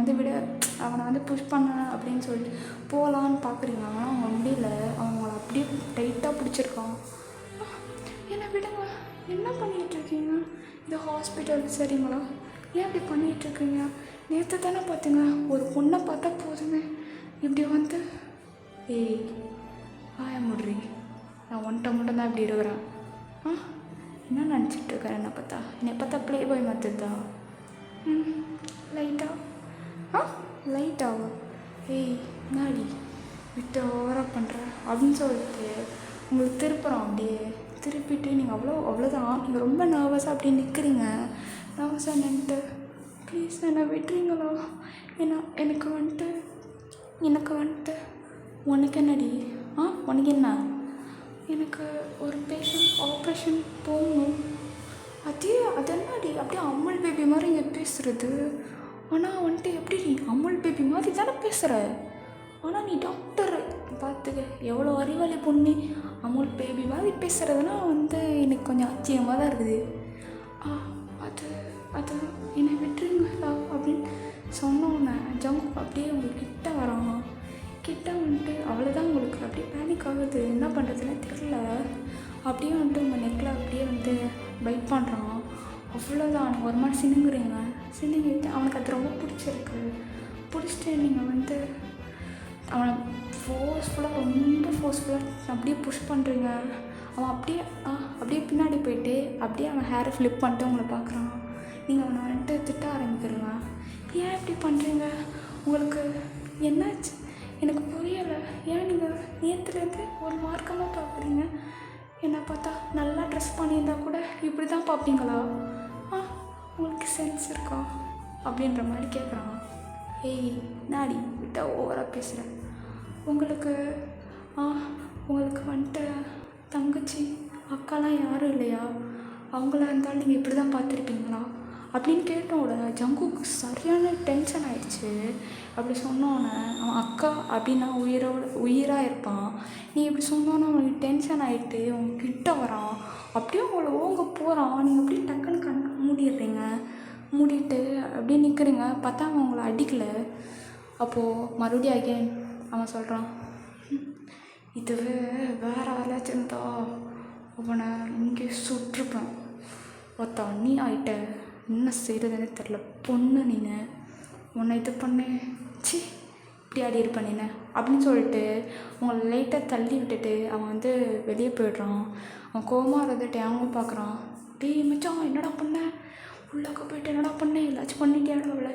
வந்து புஷ் பண்ண அப்படின்னு சொல்லிட்டு போகலான்னு பார்க்குறீங்க. ஆனால் அவங்க முடியல, அவங்கள அப்படியே பிடிச்சிருக்கான். என்னை விடுங்க, என்ன பண்ணிகிட்ருக்கீங்க? இது ஹாஸ்பிட்டல் சரிங்களா? ஏன் இப்படி பண்ணிகிட்ருக்கீங்க? நேற்று தானே பார்த்தீங்க, ஒரு பொண்ணை பார்த்தா போதுமே இப்படி வந்து. ஏய் ஆய முட்றி, நான் ஒன்றை மட்டும்தான் இப்படி இருக்கிறேன். என்ன நினச்சிட்ருக்கேன்? என்னை பார்த்தா ப்ளே பாய் மாற்றுதா? லைட்டாவா? ஏய் நாடி விட்டு ஓவராக பண்ணுற அப்படின்னு சொல்லிட்டு உங்களுக்கு திருப்புறோம். அப்படியே திருப்பிட்டு நீங்கள் அவ்வளோதான், நீங்கள் ரொம்ப நர்வஸாக அப்படியே நிற்கிறீங்க. நர்வஸாக நின்றுட்டு ப்ளீஸ் என்னை விட்டுறீங்களா? எனக்கு வந்துட்டு உனக்கு என்னடி? உனக்கு என்ன? எனக்கு ஒரு பேஷண்ட் ஆப்ரேஷன் போகணும். அது என்னடி அப்படியே அம்மல் பேபி மாதிரி இங்கே பேசுகிறது? ஆனால் வந்துட்டு எப்படி நீ அம்மல் பேபி மாதிரி தானே பேசுகிற? ஆனால் நீ டாக்டர், பார்த்துக்க எவ்வளோ அறிவாளி பொண்ணு. அம்மல் பேபி மாதிரி பேசுகிறதுனா வந்து எனக்கு கொஞ்சம் ஆச்சரியமாக தான் இருக்குது. அது என்னை விட்டுருங்களா அப்படின்னு சொன்னோன்னே ஜங்கு அப்படியே உங்களுக்கு கிட்ட வரான். கிட்ட வந்துட்டு அவ்வளோதான், உங்களுக்கு அப்படியே பேனிக் ஆகுது, என்ன பண்ணுறதுன்னு தெரியல. அப்படியே வந்துட்டு உங்கள் நெக்கில் அப்படியே வந்து பைட் பண்ணுறான். அவ்வளோதான், நீங்கள் ஒரு மாதிரி சினுங்கிட்டு அவனுக்கு அது ரொம்ப பிடிச்சிட்டு நீங்கள் வந்து அவனை ரொம்ப ஃபோர்ஸ்ஃபுல்லாக அப்படியே புஷ் பண்ணுறீங்க. அவன் அப்படியே பின்னாடி போயிட்டு அப்படியே அவன் ஹேரை ஃப்ளிப் பண்ணிட்டு உங்களை பார்க்குறான். நீங்கள் அவனை வந்துட்டு திட்ட ஆரம்பிக்கிறீங்க. ஏன் இப்படி பண்ணுறீங்க? உங்களுக்கு என்னாச்சு? எனக்கு புரியலை. ஏன் நீங்கள் நேற்றுலேருந்து ஒரு மார்க்கமாக பார்க்குறீங்க? என்னை பார்த்தா நல்லா ட்ரெஸ் பண்ணியிருந்தா கூட இப்படி தான் பார்ப்பீங்களா? உங்களுக்கு சென்ஸ் இருக்கா அப்படின்ற மாதிரி கேட்குறான். ஏய் நாடி விட்டா ஓவராக பேசுகிறேன். உங்களுக்கு வந்துட்டு தங்கச்சி அக்காலாம் யாரும் இல்லையா? அவங்களா இருந்தாலும் நீங்கள் இப்படி தான் பார்த்துருப்பீங்களா அப்படின்னு கேட்டோட ஜங்குக்கு சரியான டென்ஷன் ஆயிடுச்சு. அப்படி சொன்னோன்னே அவன் அக்கா அப்படின்னா உயிராக இருப்பான். நீ இப்படி சொன்னோன்னே அவனுக்கு டென்ஷன் ஆகிட்டு அவங்க கிட்ட வரான். அப்படியே உங்களை ஓங்க போகிறான். நீங்கள் அப்படியே டக்குன்னு கணக்கு மூடிட்டு அப்படியே நிற்கிறீங்க. பார்த்தா அவன் உங்களை அடிக்கலை. அப்போது மறுபடியும் அகெயின் அவன் சொல்கிறான், இதுவே வேறு ஆளாச்சும் இருந்தா அவனை இங்கே சுற்றுப்பேன். ஒருத்தா நீ ஆகிட்ட, என்ன செய்கிறதுன்னு தெரில பொண்ணு நீனு, உன்னை இது பண்ணு, சி இப்படி ஆடி இருப்பேன் நீனு அப்படின்னு சொல்லிட்டு உங்களை லைட்டாக தள்ளி விட்டுட்டு அவன் வந்து வெளியே போய்ட்றான். அவன் கோவமாக இருந்துட்டு அவங்களும் பார்க்குறான். டேய் மச்சான் என்னடா பண்ண? உள்ளாக்க போய்ட்டு என்னடா பண்ண? எல்லாச்சும் பண்ணிட்டியாடா அவளை?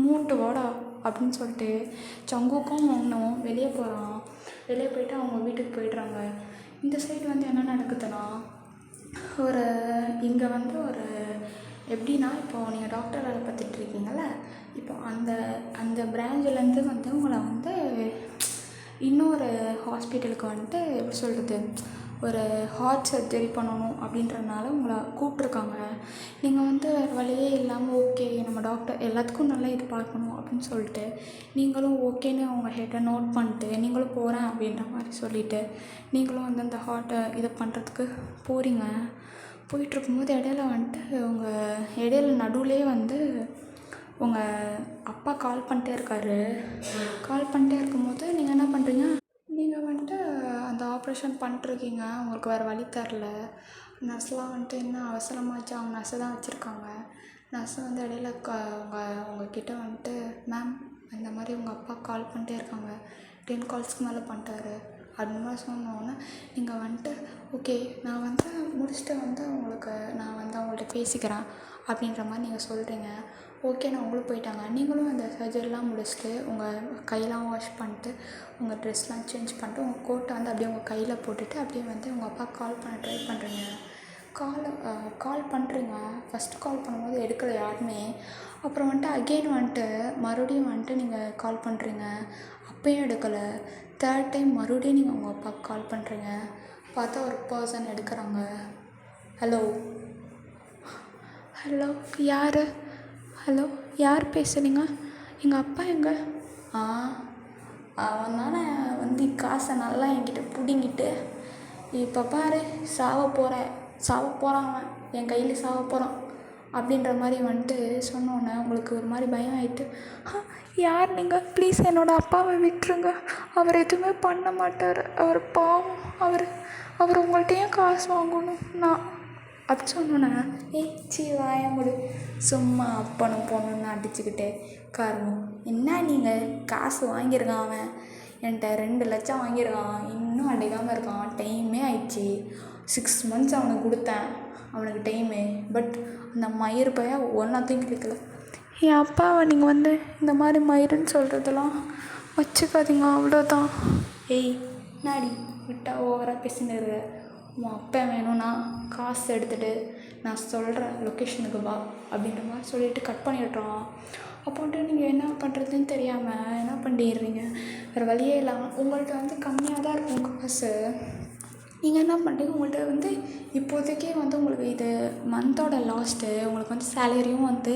மூட்டு வாடா அப்படின்னு சொல்லிட்டு ஜங்குக்கும் ஒன்றும் வெளியே போகிறான். வெளியே போயிட்டு அவங்க வீட்டுக்கு போயிடுறாங்க. இந்த சைடு வந்து என்ன நடக்குதுன்னா, இங்கே வந்து எப்படின்னா, இப்போது நீங்கள் டாக்டர் வேலை பார்த்துட்ருக்கீங்கள, இப்போ அந்த பிரான்ச்சிலேருந்து வந்து உங்களை வந்து இன்னொரு ஹாஸ்பிட்டலுக்கு வந்துட்டு எப்படி சொல்கிறது, ஒரு ஹார்ட் சர்ஜரி பண்ணணும் அப்படின்றனால உங்களை கூப்பிட்ருக்காங்க. நீங்கள் வந்து வேறு வழியே இல்லாமல் ஓகே நம்ம டாக்டர் எல்லாத்துக்கும் நல்லா இது பார்க்கணும் அப்படின்னு சொல்லிட்டு நீங்களும் ஓகேன்னு உங்கள் ஹெட்டை நோட் பண்ணிட்டு நீங்களும் போகிறேன் அப்படின்ற மாதிரி சொல்லிவிட்டு நீங்களும் வந்து அந்த ஹார்ட்டை இதை பண்ணுறதுக்கு போகிறீங்க. போயிட்டுருக்கும்போது இடையில நடுவுலேயே வந்து உங்கள் அப்பா கால் பண்ணிட்டே இருக்காரு. கால் பண்ணிட்டே இருக்கும்போது நீங்கள் என்ன பண்ணுறீங்க, நீங்கள் வந்துட்டு அந்த ஆப்ரேஷன் பண்ணிட்டுருக்கீங்க. உங்களுக்கு வேறு வழி தரல. நர்ஸ்லாம் வந்துட்டு என்ன அவசரமாச்சு, அவங்க நர்ஸை தான் வச்சுருக்காங்க. நர்ஸு வந்து இடையில உங்ககிட்ட வந்துட்டு, மேம் இந்த மாதிரி உங்கள் அப்பா கால் பண்ணிட்டே இருக்காங்க, 10 கால்ஸ்க்கு மேலே பண்ணிட்டாரு அப்படின்னு மாதிரி சொன்னோன்னே நீங்கள் வந்துட்டு ஓகே நான் வந்து முடிச்சுட்டு வந்து நான் வந்து அவங்கள்ட்ட பேசிக்கிறேன் அப்படின்ற மாதிரி நீங்கள் சொல்கிறீங்க. ஓகே நான் உங்களுக்கு போயிட்டாங்க. நீங்களும் அந்த சர்ஜரிலாம் முடிச்சுட்டு உங்கள் கையெல்லாம் வாஷ் பண்ணிட்டு உங்கள் ட்ரெஸ்லாம் சேஞ்ச் பண்ணிட்டு உங்கள் கோட்டை வந்து அப்படியே உங்கள் கையில் போட்டுட்டு அப்படியே வந்து உங்கள் அப்பா கால் பண்ண ட்ரை பண்ணுறீங்க. கால் பண்ணுறீங்க. ஃபஸ்ட்டு கால் பண்ணும்போது எடுக்கலை யாருமே. அப்புறம் வந்துட்டு அகெயின் வந்துட்டு மறுபடியும் வந்துட்டு நீங்கள் கால் பண்ணுறீங்க, அப்பயும் எடுக்கலை. 3rd டைம் மறுபடியும் நீங்கள் உங்கள் அப்பாவுக்கு கால் பண்ணுறீங்க. பார்த்தா ஒரு பர்சன் எடுக்கிறாங்க. ஹலோ யார் பேசுகிறீங்க? எங்கள் அப்பா எங்கே? அவன் தானே வந்து காசை நல்லா என்கிட்ட பிடுங்கிட்டு இப்போ பாரு சாவ போகிறான் அவன், என் கையில் சாவ போகிறான் அப்படின்ற மாதிரி வந்துட்டு சொன்னோன்னே உங்களுக்கு ஒரு மாதிரி பயம் ஆகிட்டு, யார் நீங்கள், ப்ளீஸ் என்னோடய அப்பாவை விட்டுருங்க, அவர் எதுவுமே பண்ண மாட்டார், அவர் பாவம், அவர் உங்கள்கிட்டயும் காசு வாங்கணும் நான் அப்படி சொன்னோன்னே, சி வாய முடி, சும்மா அப்பனும் பொண்ணுன்னு அடிச்சுக்கிட்டே காரணம் என்ன, நீங்கள் காசு வாங்கியிருக்கான் அவன் என்கிட்ட 2 லட்சம் வாங்கியிருக்கான், இன்னும் அடிக்காமல் இருக்கான், டைமே ஆயிடுச்சு, 6 months அவனுக்கு கொடுத்தேன், அவனுக்கு டைமு, பட் அந்த மயிர் பையன் ஒன்றாத்தையும் கிடைக்கல. என் அப்பாவை நீங்கள் வந்து இந்த மாதிரி மயிருன்னு சொல்கிறதெல்லாம் வச்சுக்காதீங்க, அவ்வளோதான். நாடி விட்டா ஓவராக பேசினுரு, உன் அப்பா வேணும்னா காசு எடுத்துகிட்டு நான் சொல்கிற லொக்கேஷனுக்கு வா அப்படின்ற மாதிரி சொல்லிவிட்டு கட் பண்ணிடுறான். அப்போ வந்துட்டு நீங்கள் என்ன பண்ணுறதுன்னு தெரியாமல் என்ன பண்ணிடுறீங்க, வேறு வழியே இல்லாமல் உங்கள்கிட்ட வந்து கம்மியாக தான் இருக்கும் காசு, நீங்கள் என்ன பண்ணுறீங்க, உங்கள்கிட்ட வந்து இப்போதைக்கே வந்து உங்களுக்கு இது மந்தோட லாஸ்ட்டு, உங்களுக்கு வந்து சேலரியும் வந்து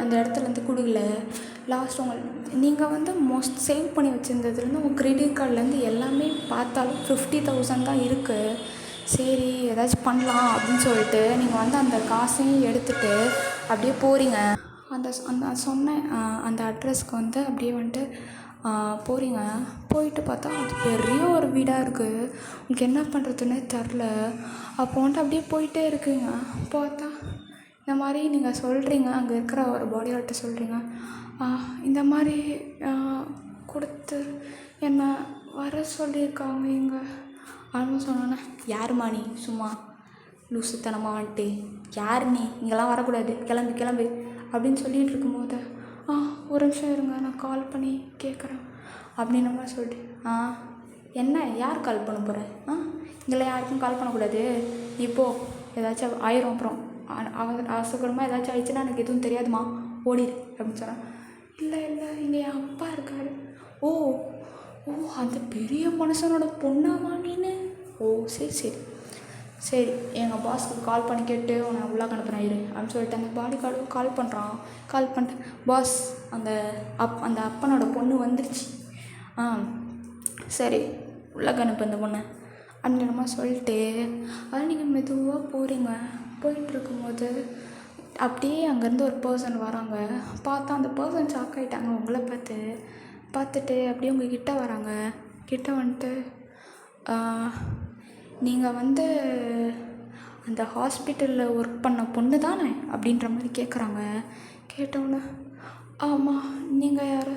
அந்த இடத்துலேருந்து கொடுக்கல, லாஸ்ட் நீங்கள் வந்து மோஸ்ட் சேவ் பண்ணி வச்சுருந்ததுலேருந்து உங்கள் கிரெடிட் கார்ட்லேருந்து எல்லாமே பார்த்தாலும் 50,000 தான் இருக்குது. சரி ஏதாச்சும் பண்ணலாம் அப்படின்னு சொல்லிட்டு நீங்கள் வந்து அந்த காசையும் எடுத்துகிட்டு அப்படியே போகிறீங்க. அந்த சொன்ன அந்த அட்ரஸ்க்கு வந்து அப்படியே வந்துட்டு போகிறீங்க. போயிட்டு பார்த்தா அது பெரிய ஒரு வீடாக இருக்குது, உங்களுக்கு என்ன பண்ணுறதுன்னே தெரில. அப்போ வந்துட்டு அப்படியே போயிட்டே இருக்குங்க. பார்த்தா இந்த மாதிரி நீங்கள் சொல்கிறீங்க, அங்கே இருக்கிற ஒரு பாடி ஆர்ட்டை சொல்கிறீங்க, இந்த மாதிரி கொடுத்து என்னை வர சொல்லியிருக்காங்க இங்கே அப்படின்னு சொன்னோன்னே, யாருமா நீ, சும்மா லூசுத்தனமாக வந்துட்டு, யார் நீ, இங்கெல்லாம் வரக்கூடாது, கிளம்பு அப்படின்னு சொல்லிகிட்டு இருக்கும்போது, ஒரு நிமிஷம் இருங்க நான் கால் பண்ணி கேட்குறேன் அப்படின்ற மாதிரி சொல்லிட்டு, என்ன யார் கால் பண்ண போகிறேன், இங்கெல்லாம் யாருக்கும் கால் பண்ணக்கூடாது, இப்போது ஏதாச்சும் ஆயிரும், அப்புறம் அவசரமாக ஏதாச்சும் ஆயிடுச்சுன்னா எனக்கு எதுவும் தெரியாதுமா, ஓடிடு அப்படின்னு சொன்னேன். இல்லை இங்கே என் அப்பா இருக்காரு. ஓ அந்த பெரிய மனுஷனோட பொண்ணாமா நீனு, சரி எங்கள் பாஸ்க்கு கால் பண்ணி கேட்டு உன்னை உள்ளே அனுப்புகிறேன் இரு அப்படின்னு சொல்லிட்டு அந்த பாடி கார்டும் கால் பண்ணுறான். கால் பண்ணிட்டு, பாஸ் அந்த அப்பனோட பொண்ணு வந்துருச்சு, சரி உள்ளே அனுப்பு அந்த பொண்ணை அப்படின்ற மாதிரி சொல்லிட்டு, அதான் நீங்கள் மெதுவாக போகிறீங்க. போயிட்டுருக்கும்போது அப்படியே அங்கேருந்து ஒரு பர்சன் வராங்க. பார்த்தா அந்த பர்சன் ஷாக் ஆகிட்டாங்க உங்களை பார்த்துட்டு அப்படியே உங்கள் கிட்டே வராங்க. கிட்டே வந்துட்டு, நீங்கள் வந்து அந்த ஹாஸ்பிட்டலில் ஒர்க் பண்ண பொண்ணு தானே அப்படின்ற மாதிரி கேட்குறாங்க. கேட்டவுடனே, ஆமாம் நீங்கள் யார்,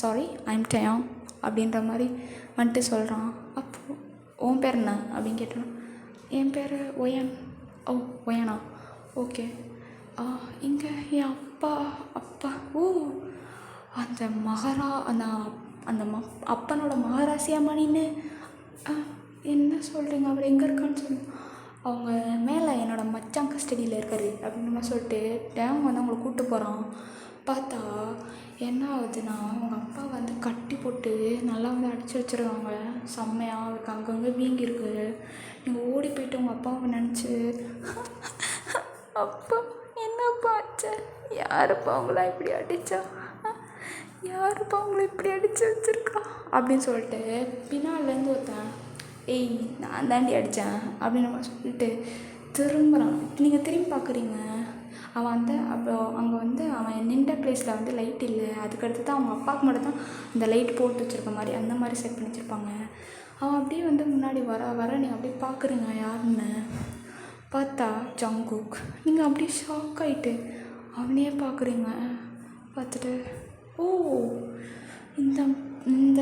சாரி ஐம் டயாம் அப்படின்ற மாதிரி வந்துட்டு சொல்கிறான். அப்போது உன் பேர் என்ன அப்படின்னு கேட்டோன்னா, என் பேர் ஒயன். ஒயனா, ஓகே. இங்கே என் அப்பா அந்த அப்பனோட மகாராசியாமணின்னு என்ன சொல்கிறீங்க, அவர் எங்கே இருக்கான்னு சொல்லுங்க. அவங்க மேலே என்னோடய மச்சான் கஸ்டடியில் இருக்கார் அப்படின்னு நம்ம சொல்லிட்டு டேம் வந்து அவங்கள கூப்பிட்டு போகிறான். பார்த்தா என்ன ஆகுதுன்னா, அவங்க அப்பா வந்து கட்டி போட்டு நல்லா வந்து அடித்து வச்சுருக்காங்க செம்மையாக, அவருக்கு அங்கங்கே வீங்கியிருக்கு. நீங்கள் ஓடி போய்ட்டு உங்கள் அப்பாவை நினச்சி, அப்பா என்னப்பா ஆச்சு, யாருப்பா அவங்கள இப்படி அடித்தா, யாருப்பா அவங்கள இப்படி அடித்து வச்சுருக்கா அப்படின்னு சொல்லிட்டு பின்னாலேருந்து ஒருத்தன், நான் தாண்டி அடித்தேன் அப்படின்னு நம்ம சொல்லிட்டு திரும்புகிறான். நீங்கள் திரும்பி பார்க்குறீங்க, அவன் வந்து அங்கே வந்து அவன் நின்ற பிளேஸில் வந்து லைட் இல்லை. அதுக்கடுத்து தான் அவங்க அப்பாவுக்கு மட்டும் தான் அந்த லைட் போட்டு வச்சுருக்க மாதிரி அந்த மாதிரி செட் பண்ணி வச்சுருப்பாங்க. அவன் அப்படியே வந்து முன்னாடி வர நீங்கள் அப்படியே பார்க்குறீங்க யாருன்னு. பார்த்தா ஜங்குக். நீங்கள் அப்படியே ஷாக் ஆகிட்டு அவனையே பார்க்குறீங்க. பார்த்துட்டு, இந்த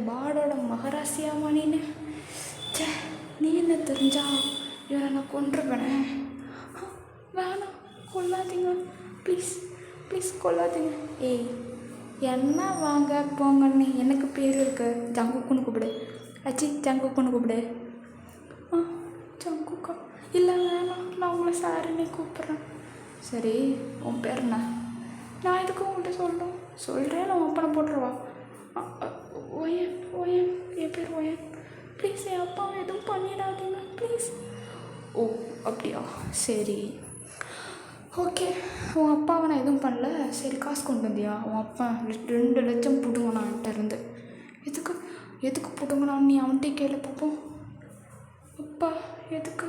பாடோட மகராசியாமா நீன்னு, நீ என்ன தெரிஞ்சா இவரை நான் கொன்றுப்பேனே, வேணாம் கொல்லாதீங்க ப்ளீஸ் கொல்லாதீங்க. என்ன வாங்க போங்கன்னு எனக்கு பேர் இருக்கு, ஜங்குக்குன்னு கூப்பிடு, ஜங்குக்குன்னு கூப்பிடு. ஜங்குக்கா, இல்லை வேணாம், நான் உங்களை சாருன்னே கூப்பிட்றேன். சரி உன் பேர் என்ன, நான் எதுக்கு உங்கள்கிட்ட சொல்கிறேன், நான் அப்பனை போட்டுருவா. ஒயன் என் பேர் ஒயன், ப்ளீஸ் என் அப்பாவை எதுவும் பண்ணிடாதீங்க ப்ளீஸ். அப்படியா, சரி ஓகே. உன் அப்பாவை நான் எதுவும் பண்ணல, சரி காசு கொண்டு வந்தியா, உன் அப்பா 2 லட்சம் பிடுங்கண்ணா என்கிட்ட இருந்து. எதுக்கு பிடுங்கண்ணான்னு நீ அவன்கிட்டே கேளு பார்ப்போம். அப்பா எதுக்கு,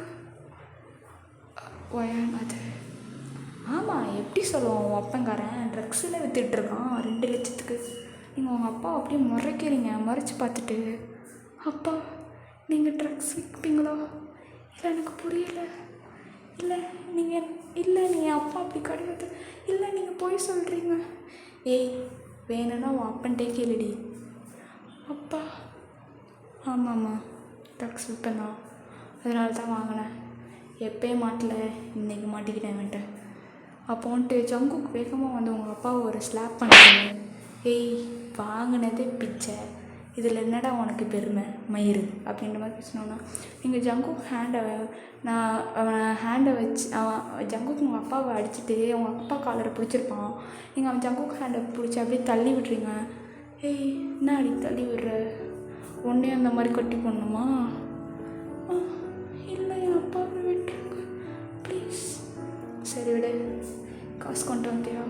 ஒயன் அது ஆமாம், எப்படி சொல்லுவோம், உன் அப்பங்காரன் ட்ரக்ஸில் விற்றுட்ருக்கான் 2 லட்சத்துக்கு. நீங்கள் உங்கள் அப்பா அப்படியே முறைக்கிறீங்க. முறைச்சி பார்த்துட்டு, அப்பா நீங்கள் ட்ரக்ஸ் விற்பீங்களா? இல்லை எனக்கு புரியலை. இல்லை நீங்கள் அப்பா அப்படி கிடையாது. இல்லை நீங்கள் போய் சொல்கிறீங்க. ஏய் வேணும்னா உன் அப்பன்ட்டே கேளுடி. அப்பா ஆமாம்மா ட்ரக்ஸ் விற்பேன், அதனால தான் வாங்கினேன். எப்போயும் மாட்டல, இன்றைக்கி மாட்டிக்கிட்டேன் வந்துட்டேன். அப்போ வந்துட்டு ஜங்குக் வேகமாக வந்து உங்கள் அப்பாவை ஒரு ஸ்லாப் பண்ணுறாங்க. ஏய் வாங்கினதே பிச்சை, இதில் என்னடா உனக்கு பெருமை மயிறு அப்படின்ற மாதிரி பேசினோன்னா, நீங்கள் ஜங்குக் ஹேண்டை வச்சு அவன் ஜங்குக் உங்கள் அப்பாவை அடிச்சுட்டு உங்கள் அப்பா காலரை பிடிச்சிருப்பான். நீங்கள் அவன் ஜங்குக் ஹேண்டை பிடிச்சி அப்படியே தள்ளி விட்றீங்க. ஏய் என்ன அடி தள்ளி விடுற, உடனே அந்த மாதிரி கட்டி போடணுமா? இல்லை என் அப்பாவை விட்டுருங்க ப்ளீஸ். சரி விடு, காசு கொண்டு வந்தியா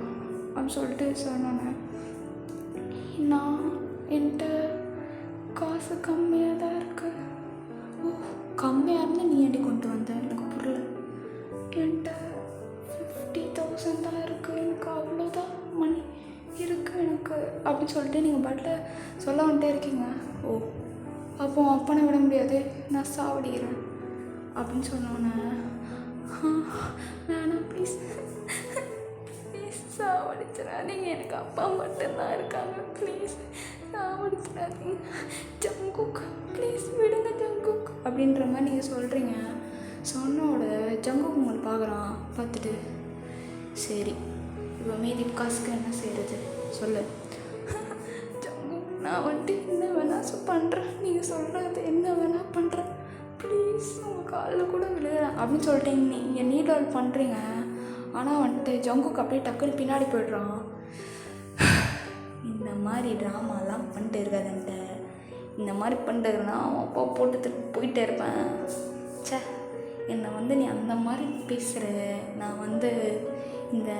அப்படின்னு சொல்லிட்டு சொன்னோன்னே, நான் என்கிட்ட காசு கம்மியாக தான் இருக்கு. ஓ கம்மியாக இருந்தால் நீ ஏன்டி கொண்டு வந்த, எனக்கு புரியல. என்கிட்ட 50,000 தான் இருக்குது, எனக்கு அவ்வளோதான் மணி இருக்குது எனக்கு அப்படின்னு சொல்லிட்டு நீங்கள் பாட்டில் சொல்ல வந்துட்டே இருக்கீங்க. ஓ அப்போ அப்பனை விட முடியாது, நான் சாவடிக்கிறேன் அப்படின்னு சொன்னோன்னே, வேணாம் ப்ளீஸ் ப்ளீஸ் சாவடிச்சிடாதீங்க, எனக்கு அப்பா மட்டும்தான் இருக்காங்க, ப்ளீஸ் சாவடிச்சிடாதீங்க ஜங்குக், ப்ளீஸ் விடுங்க ஜங்குக் அப்படின்ற மாதிரி நீங்கள் சொல்கிறீங்க. சொன்னோட ஜங்குக் உங்களை பார்க்குறான். பார்த்துட்டு, சரி இப்போ மீதி காசுக்கு என்ன செய்கிறது சொல்லு. ஜங்குக் நான் வந்துட்டு என்ன வேணால் பண்ணுறேன், நீங்கள் சொல்கிறது என்ன வேணால் பண்ணுறேன், ப்ளீஸ் உங்கள் காலில் கூட விழுகிறேன் அப்படின்னு சொல்லிட்டு நீங்கள் நீடால் பண்ணுறீங்க. ஆனால் வந்துட்டு ஜங்குக்கு அப்படியே டக்குன்னு பின்னாடி போய்ட்றான். இந்த மாதிரி ட்ராமாலாம் பண்ணிட்டு இருக்காதுன்ட்ட, இந்த மாதிரி பண்ணிட்டுருக்குன்னா அவன் அப்பா போட்டு போயிட்டே இருப்பேன். சே என்னை வந்து நீ அந்த மாதிரி பேசுகிற, நான் வந்து இந்த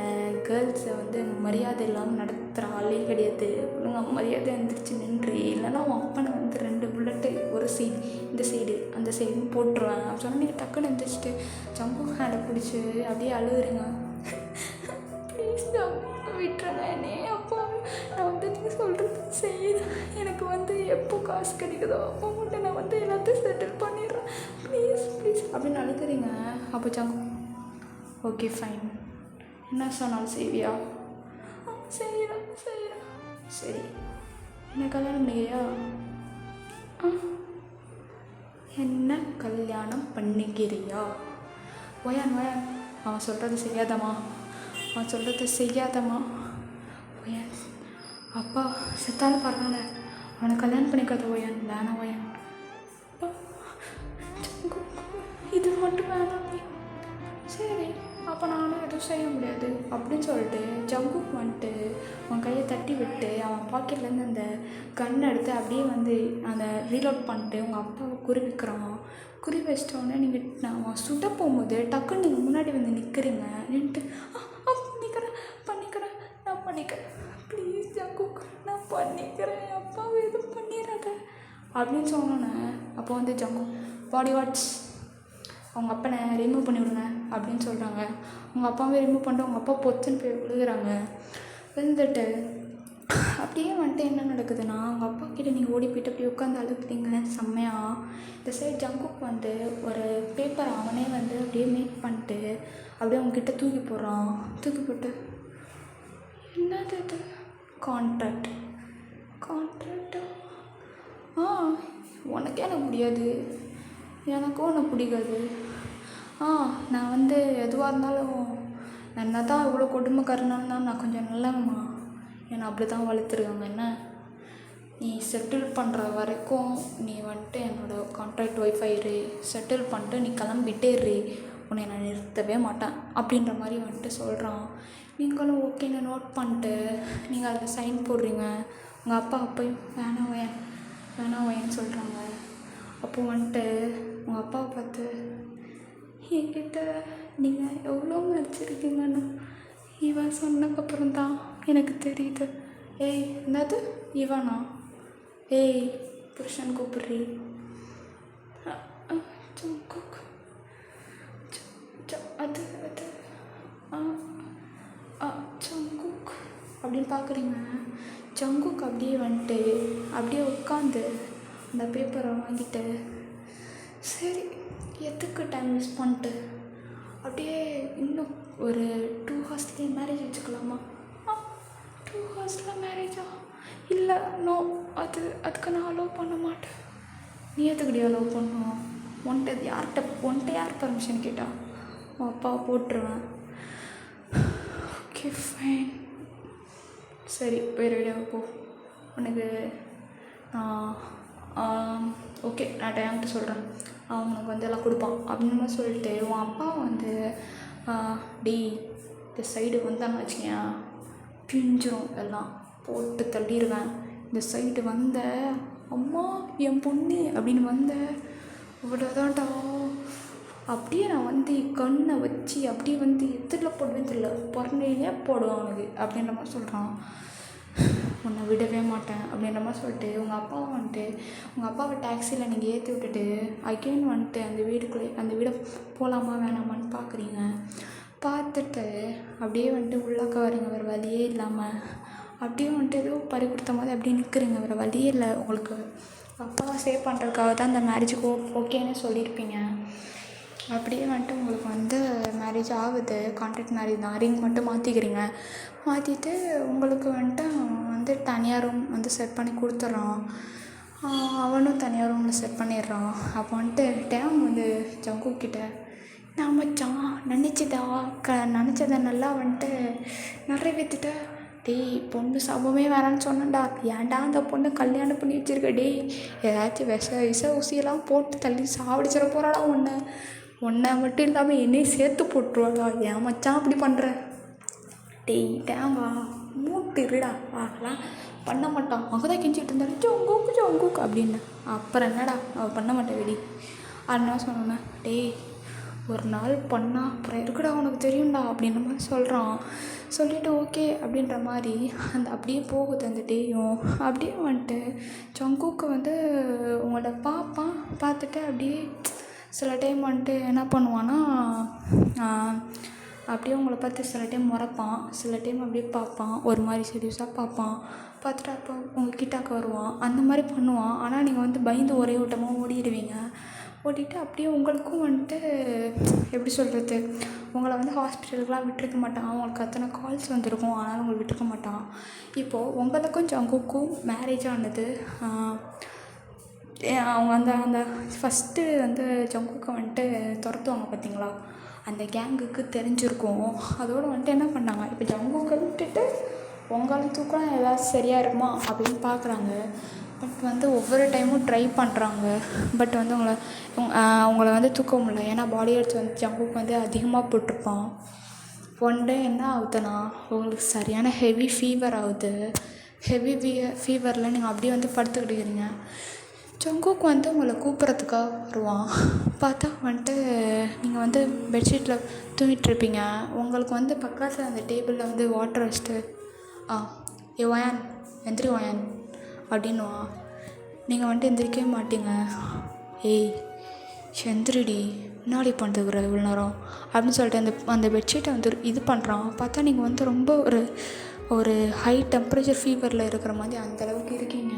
கேர்ள்ஸை வந்து மரியாதை இல்லாமல் நடத்துகிற ஆளே கிடையாது, ஒழுங்காக மரியாதை எழுந்திரிச்சு நின்று, இல்லைன்னா அவன் அப்பனை வந்து 2 புல்லட்டு ஒரு சைடு இந்த சைடு அந்த சைடுன்னு போட்டுருவேன் அப்படின்னு சொன்னால் நீங்கள் டக்குன்னு எழுந்திரிச்சிட்டு ஜங்குக் ஹேண்டை பிடிச்சி அப்படியே அழுகுறீங்க. ப்ளீஸ் ஜங்குக் விட்டுருங்க என்னே அப்பா, நான் வந்து நீங்கள் சொல்கிறது செய்யுறேன், எனக்கு வந்து எப்போ காசு கிடைக்குதோ அப்போ மட்டும் நான் வந்து எல்லாத்தையும் செட்டில் பண்ணிடுறேன், ப்ளீஸ் ப்ளீஸ் அப்படின்னு அழுகுறீங்க. அப்போ ஜங்குக் ஓகே ஃபைன், என்ன சொன்னாலும் செய்வியா? செய்கிறேன். சரி என்ன கல்யாணம் பண்ணிக்கிறியா? என்ன கல்யாணம் பண்ணிக்கிறியா? ஒயான் அவன் சொல்கிறது செய்யாதம்மா. ஒயான் அப்பா செத்தாலும் பரவாயில்ல, அவனை கல்யாணம் பண்ணிக்காத ஒயான், வேணாம் ஒயான். அப்பா இது மட்டும் வேணாம். சரி அப்போ நானும் எதுவும் செய்ய முடியாது அப்படின்னு சொல்லிட்டு ஜங்குக் வந்துட்டு அவன் கையை தட்டி விட்டு அவன் பாக்கெட்லேருந்து அந்த கன் எடுத்து அப்படியே வந்து அந்த ரீலோட் பண்ணிட்டு உங்கள் அப்பாவை குறி வச்சிட்டோன்னே நீங்கள் அவன் சுட போகும்போது டக்குன்னு நீங்கள் முன்னாடி வந்து நிற்கிறீங்க. நின்றுட்டு பண்ணிக்கிறேன் ப்ளீஸ் ஜங்குக் நான் பண்ணிக்கிறேன், என் அப்பாவை எதுவும் பண்ணிடுறாங்க அப்படின்னு சொன்னோன்னே, அப்போ வந்து ஜங்குக் பாடி வாட்ச் அவங்க அப்பனை ரிமூவ் பண்ணி விடுங்க அப்படின்னு சொல்கிறாங்க. உங்கள் அப்பாவே ரிமூவ் பண்ணிட்டு அவங்க அப்பா பொத்துன்னு போய் விழுகிறாங்க. விழுந்துட்டு அப்படியே வந்துட்டு என்ன நடக்குதுன்னா, அவங்க அப்பா கிட்டே நீங்கள் ஓடி போய்ட்டு அப்படியே உட்காந்து அழுகுறீங்க செம்மையாக. இந்த சைடு ஜங்குக் வந்து ஒரு பேப்பர் அவனே வந்து அப்படியே மேக் பண்ணிட்டு அப்படியே அவங்கக்கிட்ட தூக்கி போட்டு, என்னது இது கான்ட்ராக்டா? உனக்கே எனக்கு முடியாது, எனக்கும் உன்னை பிடிக்காது. நான் வந்து எதுவாக இருந்தாலும் என்ன தான் இவ்வளோ கொடுமைக்காரனாலும் தான் நான் கொஞ்சம் நல்லவம்மா, என்னை அப்படி தான் வளர்த்துருக்காங்க. என்ன நீ செட்டில் பண்ணுற வரைக்கும் நீ வந்துட்டு என்னோடய கான்ட்ராக்ட் ஒய்ஃபை செட்டில் பண்ணிட்டு நீ கிளம்பிட்டே உன்னை நான் நிறுத்தவே மாட்டேன் அப்படின்ற மாதிரி வந்துட்டு சொல்கிறான். நீங்களும் ஓகேன்னு நோட் பண்ணிட்டு நீங்கள் அதில் சைன் போடுறீங்க. உங்கள் அப்பா போய் வேணாம் வயன்னு சொல்கிறாங்க. அப்போ வந்துட்டு உங்கள் அப்பாவை பார்த்து, என்கிட்ட நீங்கள் எவ்வளோ நடிச்சிருக்கீங்கன்னு இவன் சொன்னதுக்கப்புறம் தான் எனக்கு தெரியுது. ஏய் என்னது இவனா? ஏய் புருஷன் கூப்பிட்றி. அது அப்படின்னு பார்க்குறீங்க. ஜங்குக் அப்படியே வந்துட்டு அப்படியே உட்காந்து அந்த பேப்பரை வாங்கிட்டு சரி எதுக்கு டைம் வேஸ்ட் பண்ணிட்டு அப்படியே இன்னும் ஒரு 2 ஹவர்ஸ்லேயே மேரேஜ் வச்சுக்கலாமா? 2 ஹவர்ஸில் மேரேஜா? இல்லை நோ, அதுக்கு நான் அலோவ் பண்ண மாட்டேன். நீ எதுக்குடி அலோவ் பண்ணணும்? உன்கிட்ட யார் பர்மிஷன் கேட்டா? உன் அப்பாவை போட்டுருவேன். ஓகே ஃபைன், சரி வேறு வீடியோ போ. உனக்கு ஓகே நான் டைம்ட்டு சொல்கிறேன், அவனுக்கு வந்து எல்லாம் கொடுப்பான் அப்படின்னு மாதிரி சொல்லிட்டு உன் அப்பா வந்து டேய் இந்த சைடு வந்தான்னு வச்சுக்கேன் பிஞ்சிரும், எல்லாம் போட்டு தள்ளிடுவேன். இந்த சைடு வந்த அம்மா என் பொண்ணு அப்படின்னு வந்த இவ்வளோதான்டா, அப்படியே நான் வந்து கண்ணை வச்சு அப்படியே வந்து எதிரில் போடுவேன்னு தெரியல, பொறனையிலே போடுவான் அவனுக்கு அப்படின்ற மாதிரி சொல்கிறான். உன்னை விடவே மாட்டேன் அப்படின்ற மாதிரி சொல்லிட்டு உங்கள் அப்பாவை டாக்ஸியில் நீங்கள் ஏற்றி விட்டுட்டு அகெயின் வந்துட்டு அந்த வீடை போகலாமா வேணாமான்னு பார்க்குறீங்க. பார்த்துட்டு அப்படியே வந்துட்டு உள்ளாக்க வரீங்க, வேறு வழியே இல்லாமல் அப்படியே வந்துட்டு ஏதோ பறி கொடுத்த மாதிரி அப்படியே நிற்கிறீங்க, வேறு வழியே இல்லை. உங்களுக்கு அப்பாவை சேவ் பண்ணுறதுக்காக தான் அந்த மேரேஜுக்கு ஓகேன்னு சொல்லியிருப்பீங்க. அப்படியே வந்துட்டு உங்களுக்கு வந்து மேரேஜ் ஆகுது, கான்ட்ராக்ட் மேரேஜ் தான், ரிங் மட்டும் மாற்றிக்கிறீங்க. மாற்றிட்டு உங்களுக்கு வந்துட்டு வந்து தனியாக ரூம் வந்து செட் பண்ணி கொடுத்துட்றான். அவனும் தனியாக ரூமில் செட் பண்ணிடுறான். அப்போ வந்துட்டு டேம் வந்து ஜங்குக் கிட்ட நான் மச்சான் நினச்சதை நல்லா வந்துட்டு நிறைவேற்றிட்ட. டேய் பொண்ணு சாபமே வேணான்னு சொன்னேன்டா, ஏன்டா அந்த பொண்ணை கல்யாணம் பண்ணி வச்சுருக்க? டேய் ஏதாச்சும் விஷ ஊசியெல்லாம் போட்டு தள்ளி சாவடிச்சிட போகிறாடா உன்னை மட்டும் இல்லாமல் என்னையும் சேர்த்து போட்டுருவாடா, ஏன் மச்சான் அப்படி பண்ணுற? டேய் டேங்கா மூட்டு இருடா, அதெல்லாம் பண்ண மாட்டான். அங்கே தான் கெஞ்சிட்டு இருந்தாலும் ஜங்குக் அப்படின்னு. அப்புறம் என்னடா அவள் பண்ண மாட்டேன் வெடி அதனால சொன்னேன். டேய் ஒரு நாள் பண்ணா அப்புறம் இருக்குடா உனக்கு தெரியும்டா அப்படின்ற மாதிரி சொல்கிறான். சொல்லிவிட்டு ஓகே அப்படின்ற மாதிரி அந்த அப்படியே போகுது அந்த டேயும். அப்படியே வந்துட்டு ஜங்குக்கு வந்து உங்களோட பார்த்துட்டு அப்படியே சில டைம் வந்துட்டு என்ன பண்ணுவான்னா அப்படியே உங்களை பார்த்து சில டைம் முறைப்பான், சில டைம் அப்படியே பார்ப்பான், ஒரு மாதிரி சீரியஸாக பார்ப்பான். பார்த்துட்டு அப்போ உங்கள் கிட்டாக்க வருவான், அந்த மாதிரி பண்ணுவான். ஆனால் நீங்கள் வந்து பயந்து ஒரே ஓட்டமாக ஓடிடுவீங்க. ஓடிட்டு அப்படியே உங்களுக்கும் வந்துட்டு எப்படி சொல்கிறது, உங்களை வந்து ஹாஸ்பிட்டலுக்கெலாம் விட்டுருக்க மாட்டான். அவங்களுக்கு அத்தனை கால்ஸ் வந்துருக்கும், ஆனாலும் உங்களை விட்டுருக்க மாட்டான். இப்போது உங்களுக்கும் ஜங்குக்கும் மேரேஜ் ஆனது அவங்க அந்த ஃபஸ்ட்டு வந்து ஜங்குக்கை வந்துட்டு துரத்துவாங்க பார்த்தீங்களா, அந்த கேங்குக்கு தெரிஞ்சிருக்கும். அதோடு வந்துட்டு என்ன பண்ணாங்க, இப்போ ஜங்குக்கை விட்டுட்டு உங்களை தூக்கலாம் ஏதாவது சரியாக இருக்குமா அப்படின்னு பார்க்குறாங்க. பட் வந்து ஒவ்வொரு டைமும் ட்ரை பண்ணுறாங்க. பட் வந்து அவங்கள வந்து தூக்க முடியல. ஏன்னா பாடி ஹெட்ஸ் வந்து ஜங்குக்கு வந்து அதிகமாக போட்டிருப்பான். ஒன் டே என்ன ஆகுதுன்னா உங்களுக்கு சரியான ஹெவி ஃபீவர் ஆகுது. ஹெவி ஃபீவரில் நீங்கள் அப்படியே வந்து படுத்துக்கிட்டுக்கிறீங்க. ஜங்குக்கு வந்து உங்களை கூப்பிட்றதுக்காக வருவான். பார்த்தா வந்துட்டு நீங்கள் வந்து பெட்ஷீட்டில் தூங்கிட்டுருப்பீங்க. உங்களுக்கு வந்து பக்கத்தில் அந்த டேபிளில் வந்து வாட்டர் வச்சுட்டு ஒயான் எந்திரி ஒயான் அப்படின்னுவான். நீங்கள் வந்துட்டு எந்திரிக்கவே மாட்டீங்க. ஏய் எந்திரிடி, முன்னாடி பண்ணுறதுக்குற இவ்வளோ நேரம் அப்படின்னு சொல்லிட்டு அந்த பெட்ஷீட்டை வந்து இது பண்ணுறான். பார்த்தா நீங்கள் வந்து ரொம்ப ஒரு ஹை டெம்பரேச்சர் ஃபீவரில் இருக்கிற மாதிரி அந்தளவுக்கு இருக்கீங்க.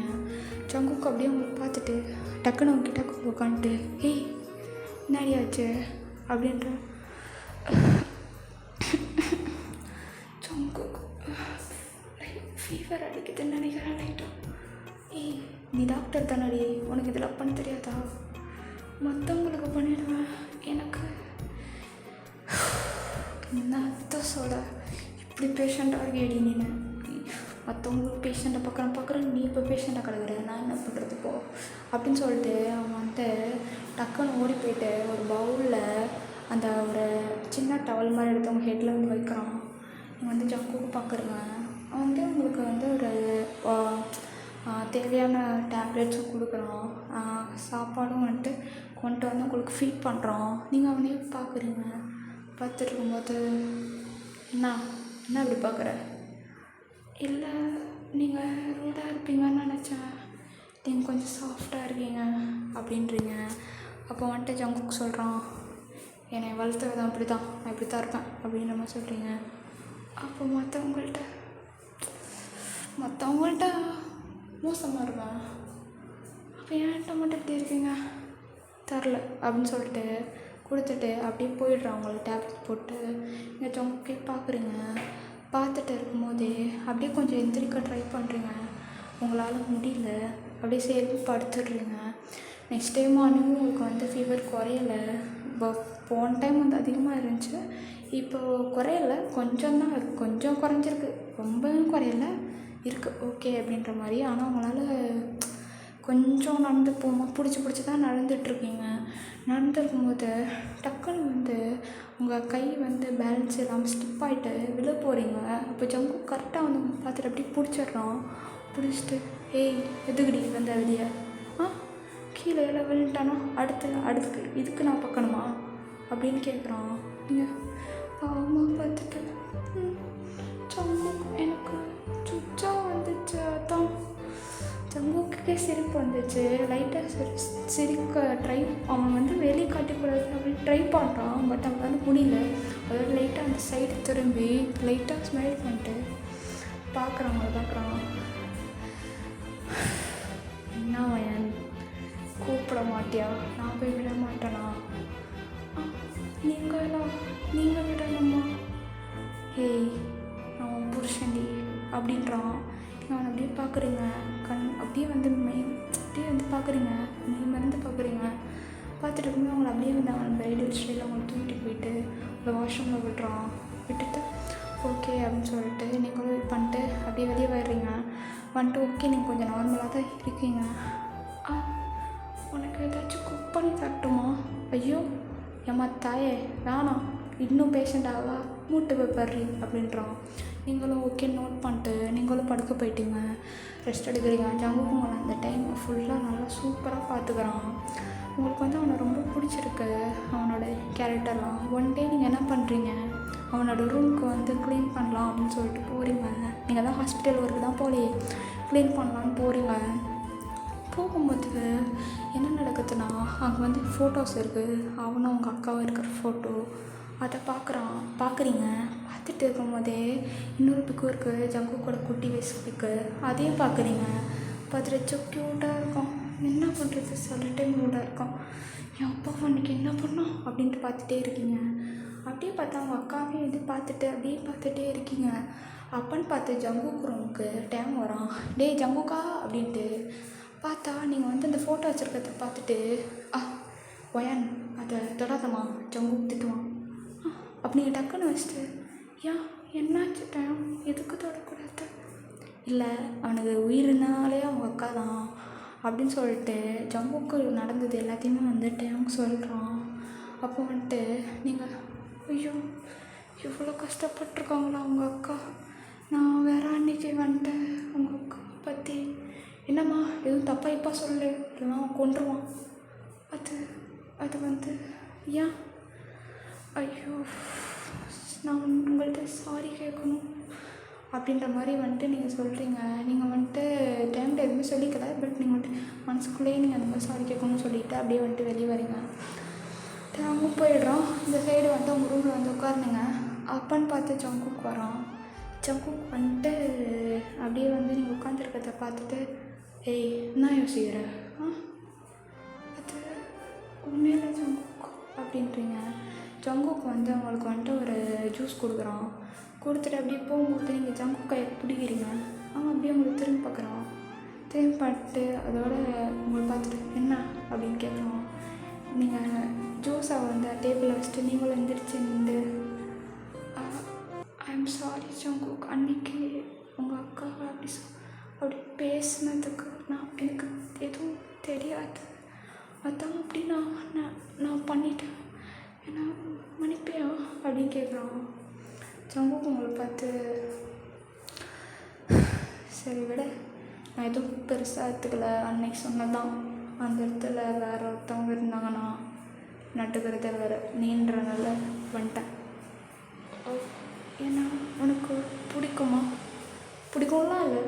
ஜங்குக்கு அப்படியே உங்களுக்கு பார்த்துட்டு டக்குன்னு அவங்ககிட்ட உட்காந்துட்டு ஏய் என்னாடி ஆச்சு அப்படின்ற. ஜங்குக் ஃபீவர் அடிக்குதுன்னு நினைக்கிறேன் லைட்டாக. ஏய் நீ டாக்டர் தானடி, உனக்கு இதெல்லாம் பண்ண தெரியாதா? மற்றவங்களுக்கு பண்ணிடுவேன், எனக்கு என்னத்த சொல்ல, இப்படி பேஷண்ட்டாக இருக்கேடி நீ. மற்றவங்களுக்கு பேஷண்ட்டை பார்க்குறேன் நீ இப்போ பேஷண்ட்டாக கிடக்குற, நான் என்ன பண்ணுறது இப்போ அப்படின்னு சொல்லிட்டு அவன் வந்துட்டு டக்குன்னு ஓடி போயிட்டு ஒரு பவுலில் அந்த ஒரு சின்ன டவல் மாதிரி எடுத்து அவங்க ஹெட்டில் வந்து வைக்கிறான். நீங்கள் வந்து ஜங்குக்கு பார்க்குறேங்க. அவன் வந்து உங்களுக்கு வந்து ஒரு தேவையான டேப்லெட்ஸும் கொடுக்குறான், சாப்பாடும் வந்துட்டு கொண்டு வந்து உங்களுக்கு ஃபீட் பண்ணுறான். நீங்கள் அவனையும் பார்க்குறீங்க. பார்த்துட்டு இருக்கும்போது என்ன இப்படி பார்க்குற? இல்லை நீங்கள் ரூடாக இருப்பீங்கன்னு நினச்சேன், நீங்கள் கொஞ்சம் சாஃப்டாக இருக்கீங்க அப்படின்றீங்க. அப்போ வந்துட்டு ஜங்குக்கு சொல்கிறான், என்னை வளர்த்த விதம் அப்படி தான், நான் இப்படி தான் இருப்பேன் அப்படின்ற மாதிரி சொல்கிறீங்க. அப்போ மற்றவங்கள்ட்ட மற்றவங்கள்ட்ட மோசமாக இருப்பேன், அப்போ என்கிட்ட மட்டும் இப்படி இருக்கீங்க தரல அப்படின்னு சொல்லிட்டு கொடுத்துட்டு அப்படியே போயிடுறான். அவங்களுக்கு டேப்லெட் போட்டு நீங்கள் ஜொங்கே பார்க்குறீங்க. பார்த்துட்டு இருக்கும்போதே அப்படியே கொஞ்சம் எந்திரிக்க ட்ரை பண்ணுறீங்க, உங்களால் முடியல. அப்படியே சேர்ந்து படுத்துடுறீங்க. நெக்ஸ்ட் டைம் மார்னிங் உங்களுக்கு வந்து ஃபீவர் குறையலை. போன டைம் வந்து அதிகமாக இருந்துச்சு, இப்போது குறையலை, கொஞ்சம் தான் இருக்குது, கொஞ்சம் குறைஞ்சிருக்கு, ரொம்பவும் குறையலை இருக்குது, ஓகே அப்படின்ற மாதிரி. ஆனால் உங்களால் கொஞ்சம் நடந்து பிடிச்சி தான் நடந்துகிட்ருக்கீங்க. நடந்துருக்கும்போது டக்குன்னு வந்து உங்கள் கை வந்து பேலன்ஸ் இல்லாமல் ஸ்லிப் ஆகிட்டு விழ போகிறீங்க. அப்போ ஜங்கு கரெக்டாக வந்து பார்த்துட்டு அப்படியே பிடிச்சிட்றான். பிடிச்சிட்டு ஏய் எதுக்குடி வந்த வெளியே, கீழே எல்லாம் விழுந்துட்டானா, அடுத்துக்கு இதுக்கு நான் பார்க்கணுமா அப்படின்னு கேட்குறான். நீங்கள் ஆமாம் பார்த்துட்டு ஜங்கு எனக்கு சுச்சா வந்துச்சு. அதான் ஜங்குக்கே சிரிப்பு வந்துச்சு. லைட்டாக சிரிக்க அவன் வந்து வெளியே காட்டிக்கூடாது அப்படின்னு ட்ரை பண்ணுறான். பட் அவனால் முடியல. அதோட லைட்டாக அந்த சைடு திரும்பி லைட்டாக ஸ்மைல் பண்ணிட்டு பார்க்குறான். என்ன வயன் கூப்பிட மாட்டியா, நான் போய் விட மாட்டேனா, நீங்கள் விடணுமா, ஏய் நான் உன் புருஷன்டி அப்படின்றான். அவனை அப்படியே பார்க்குறீங்க, அப்படியே வந்து பார்க்குறீங்க, மறந்து பார்க்குறீங்க. பார்த்துட்டு இருக்கும்போது அவங்கள அப்படியே வந்து அவன் பிரைடல் ஸ்டைலில் அவங்களை தூக்கிட்டு போயிட்டு ஒரு வாஷ்ரூமில் விட்டுட்டு ஓகே அப்படின்னு சொல்லிட்டு நீங்களும் இது பண்ணிட்டு அப்படியே வெளியே வந்துட்டு ஓகே நீங்கள் கொஞ்சம் நார்மலாக தான் இருக்கீங்க. உனக்கு ஏதாச்சும் குக் பண்ணி தரட்டுமா? ஐயோ ஏம்மா தாயே வேணாம், இன்னும் பேஷண்ட்டாவா, மூட்டு போய்ப்படுறி அப்படின்றான். நீங்களும் ஓகே நோட் பண்ணிட்டு நீங்களும் படுக்க போயிட்டீங்க, ரெஸ்ட் எடுக்கிறீங்க. ஜங்குக்கு உங்களை அந்த டைம் ஃபுல்லாக நல்லா சூப்பராக பார்த்துக்கிறான். உங்களுக்கு வந்து அவனை ரொம்ப பிடிச்சிருக்கு, அவனோட கேரக்டர்லாம். ஒன் டே நீங்கள் என்ன பண்ணுறீங்க, அவனோட ரூமுக்கு வந்து க்ளீன் பண்ணலாம் அப்படின்னு சொல்லிட்டு போகிறீங்க. நீங்கள் தான் ஹாஸ்பிட்டல் ஒர்க்கு தான் போகலையே, க்ளீன் பண்ணலான்னு போகிறீங்க. போகும்போது என்ன நடக்குதுன்னா, அங்கே வந்து ஃபோட்டோஸ் இருக்குது, அவனும் அவங்க அக்காவும் இருக்கிற ஃபோட்டோ. அதை பார்க்குறீங்க. பார்த்துட்டு இருக்கும்போதே இன்னொரு பிக்கும் இருக்குது, ஜங்குக்கோட குட்டி வயசு பிக்கு, அதையும் பார்க்குறீங்க. பார்த்துட்டு க்யூட்டாக இருக்கும். என்ன பண்ணுறது, சொல்லிட்டே மூடாக இருக்கும். என் அப்பா அன்றைக்கி என்ன பண்ணோம் அப்படின்ட்டு பார்த்துட்டே இருக்கீங்க. அப்படியே பார்த்தா அவங்க அக்காவையும் இது பார்த்துட்டு அப்படியே பார்த்துட்டே இருக்கீங்க. அப்பன்னு பார்த்து ஜங்குக்கு ரூமுக்கு டைம் வரான். டேய் ஜங்குக்கா அப்படின்ட்டு பார்த்தா நீங்கள் வந்து அந்த ஃபோட்டோ வச்சுருக்கிறத பார்த்துட்டு ஒயன் அதை தொடாதம்மா ஜங்குக்கு திட்டுவான். அப்படி டக்குன்னு வச்சுட்டு ஏன் என்னாச்சு டைம், எதுக்கு தொடக்கூடாது, இல்லை அவனுக்கு உயிர்னாலே அவங்க அக்கா தான் அப்படின்னு சொல்லிட்டு ஜங்குக்கு நடந்தது எல்லாத்தையுமே வந்து டைம் சொல்கிறான். அப்போ வந்துட்டு நீங்கள் ஐயோ இவ்வளோ கஷ்டப்பட்டுருக்காங்களா அவங்க அக்கா, நான் வேற அன்றைக்கி வந்துட்டு அவங்க அக்கா பற்றி என்னம்மா எதுவும் தப்பாக இப்போ சொல்லு, இல்லைனா கொண்டுருவான். அது வந்து ஏன், ஐயோ நான் உங்கள்கிட்ட சாரி கேட்கணும் அப்படின்ற மாதிரி வந்துட்டு நீங்கள் சொல்கிறீங்க. நீங்கள் வந்துட்டு டைம்ல எதுவுமே சொல்லிக்கல, பட் நீங்கள் வந்துட்டு மனசுக்குள்ளேயே நீங்கள் அந்த மாதிரி சாரி கேட்கணும்னு சொல்லிவிட்டு அப்படியே வந்துட்டு வெளியே வரீங்க. அவங்க போயிடுறோம். இந்த சைடு வந்து அவங்க ரூமில் வந்து உட்காருனுங்க. அப்பன்னு பார்த்து ஜங்குக்கு வரான். ஜங்குக்கு வந்துட்டு அப்படியே வந்து நீங்கள் உட்காந்துருக்கிறத பார்த்துட்டு ஏய் என்ன யோசிக்கிற, அது உண்மையில ஜங்குக்கு அப்படின்றீங்க. ஜங்குக்கு வந்து அவங்களுக்கு வந்துட்டு ஒரு ஜூஸ் கொடுக்குறான். கொடுத்துட்டு அப்படியே போகும்போது நீங்கள் ஜங்கு கையை பிடிக்கிறீங்க. அவன் அப்படியே உங்களை திரும்பி பார்க்குறான். திரும்பி பார்த்துட்டு அதோட உங்களை பார்த்துட்டு என்ன அப்படின்னு கேட்குறான். நீங்கள் ஜூஸை வந்து டேபிளில் வச்சுட்டு நீங்களும் எந்திரிச்சு நின்று ஐ எம் சாரி ஜங்குக், அன்றைக்கி உங்கள் அக்காவை அப்படி பேசினதுக்கு எனக்கு எதுவும் தெரியாது, அதான் அப்படி நான் பண்ணிட்டேன், ஏன்னா மன்னிப்பியா அப்படின்னு கேட்குறான். ஜங்குக் உங்களை பார்த்து சரி விட, நான் எதுவும் பெருசாக எடுத்துக்கல, அன்னைக்கு சொன்னதான், அந்த இடத்துல வேறு ஒருத்தவங்க இருந்தாங்கன்னா நட்டுக்கிறத வேறு நீன்றனால வந்துட்டேன். ஏன்னா உனக்கு பிடிக்குமா, பிடிக்கும்லாம் இல்லை,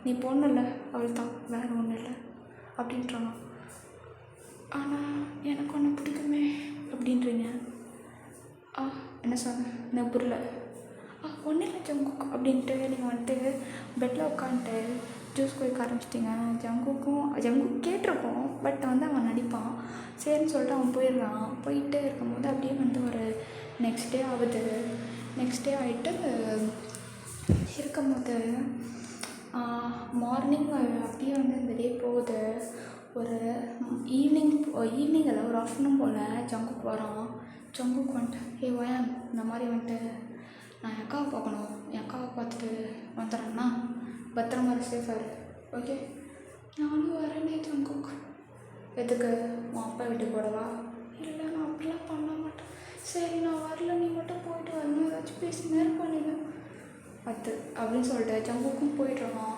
நீ பொண்ணுல்ல அவள் தான், வேறு ஒன்றும் இல்லை அப்படின்றானா. ஆனால் எனக்கு ஒன்று பிடிக்குமே அப்படின்றீங்க. என்ன சொன்ன நான் புரியல. ஒன்றும் இல்லை ஜங்குக் அப்படின்ட்டு நீங்கள் வந்துட்டு பெட்டில் உட்காந்துட்டு ஜூஸ் குடிக்க ஆரம்பிச்சிட்டிங்க. ஜங்குக் கேட்டிருக்கோம், பட் வந்து அவன் நடிப்பான். சரின்னு சொல்லிட்டு அவன் போயிடுறான். போயிட்டே இருக்கும்போது அப்படியே வந்து ஒரு நெக்ஸ்ட் டே ஆகுது. நெக்ஸ்ட் டே ஆகிட்டு இருக்கும்போது மார்னிங் அப்படியே வந்து இந்த டே போகுது. ஒரு ஈவினிங் இல்லை, ஒரு ஆஃப்டர்நூன் போல் ஜங்குக் வரான். ஜங்குக் வந்துட்டு வயன் இந்த மாதிரி வந்துட்டு நான் என் அக்காவை பார்க்கணும், என் அக்காவை பார்த்துட்டு வந்துடுறேன்னா பத்திரமா சேஃபாரு, ஓகே? நானும் வரேனே ஜங்குக். எதுக்கு, உன் அப்பா வீட்டுக்கு போடவா? இல்லை, நான் அப்படிலாம் பண்ண மாட்டேன். சரி, நான் வரல, நீ மட்டும் போயிட்டு வரணும், ஏதாச்சும் பேசி நேரம் பண்ணிடு அப்படின்னு சொல்லிட்டு ஜங்குக்கும் போயிடுறான்.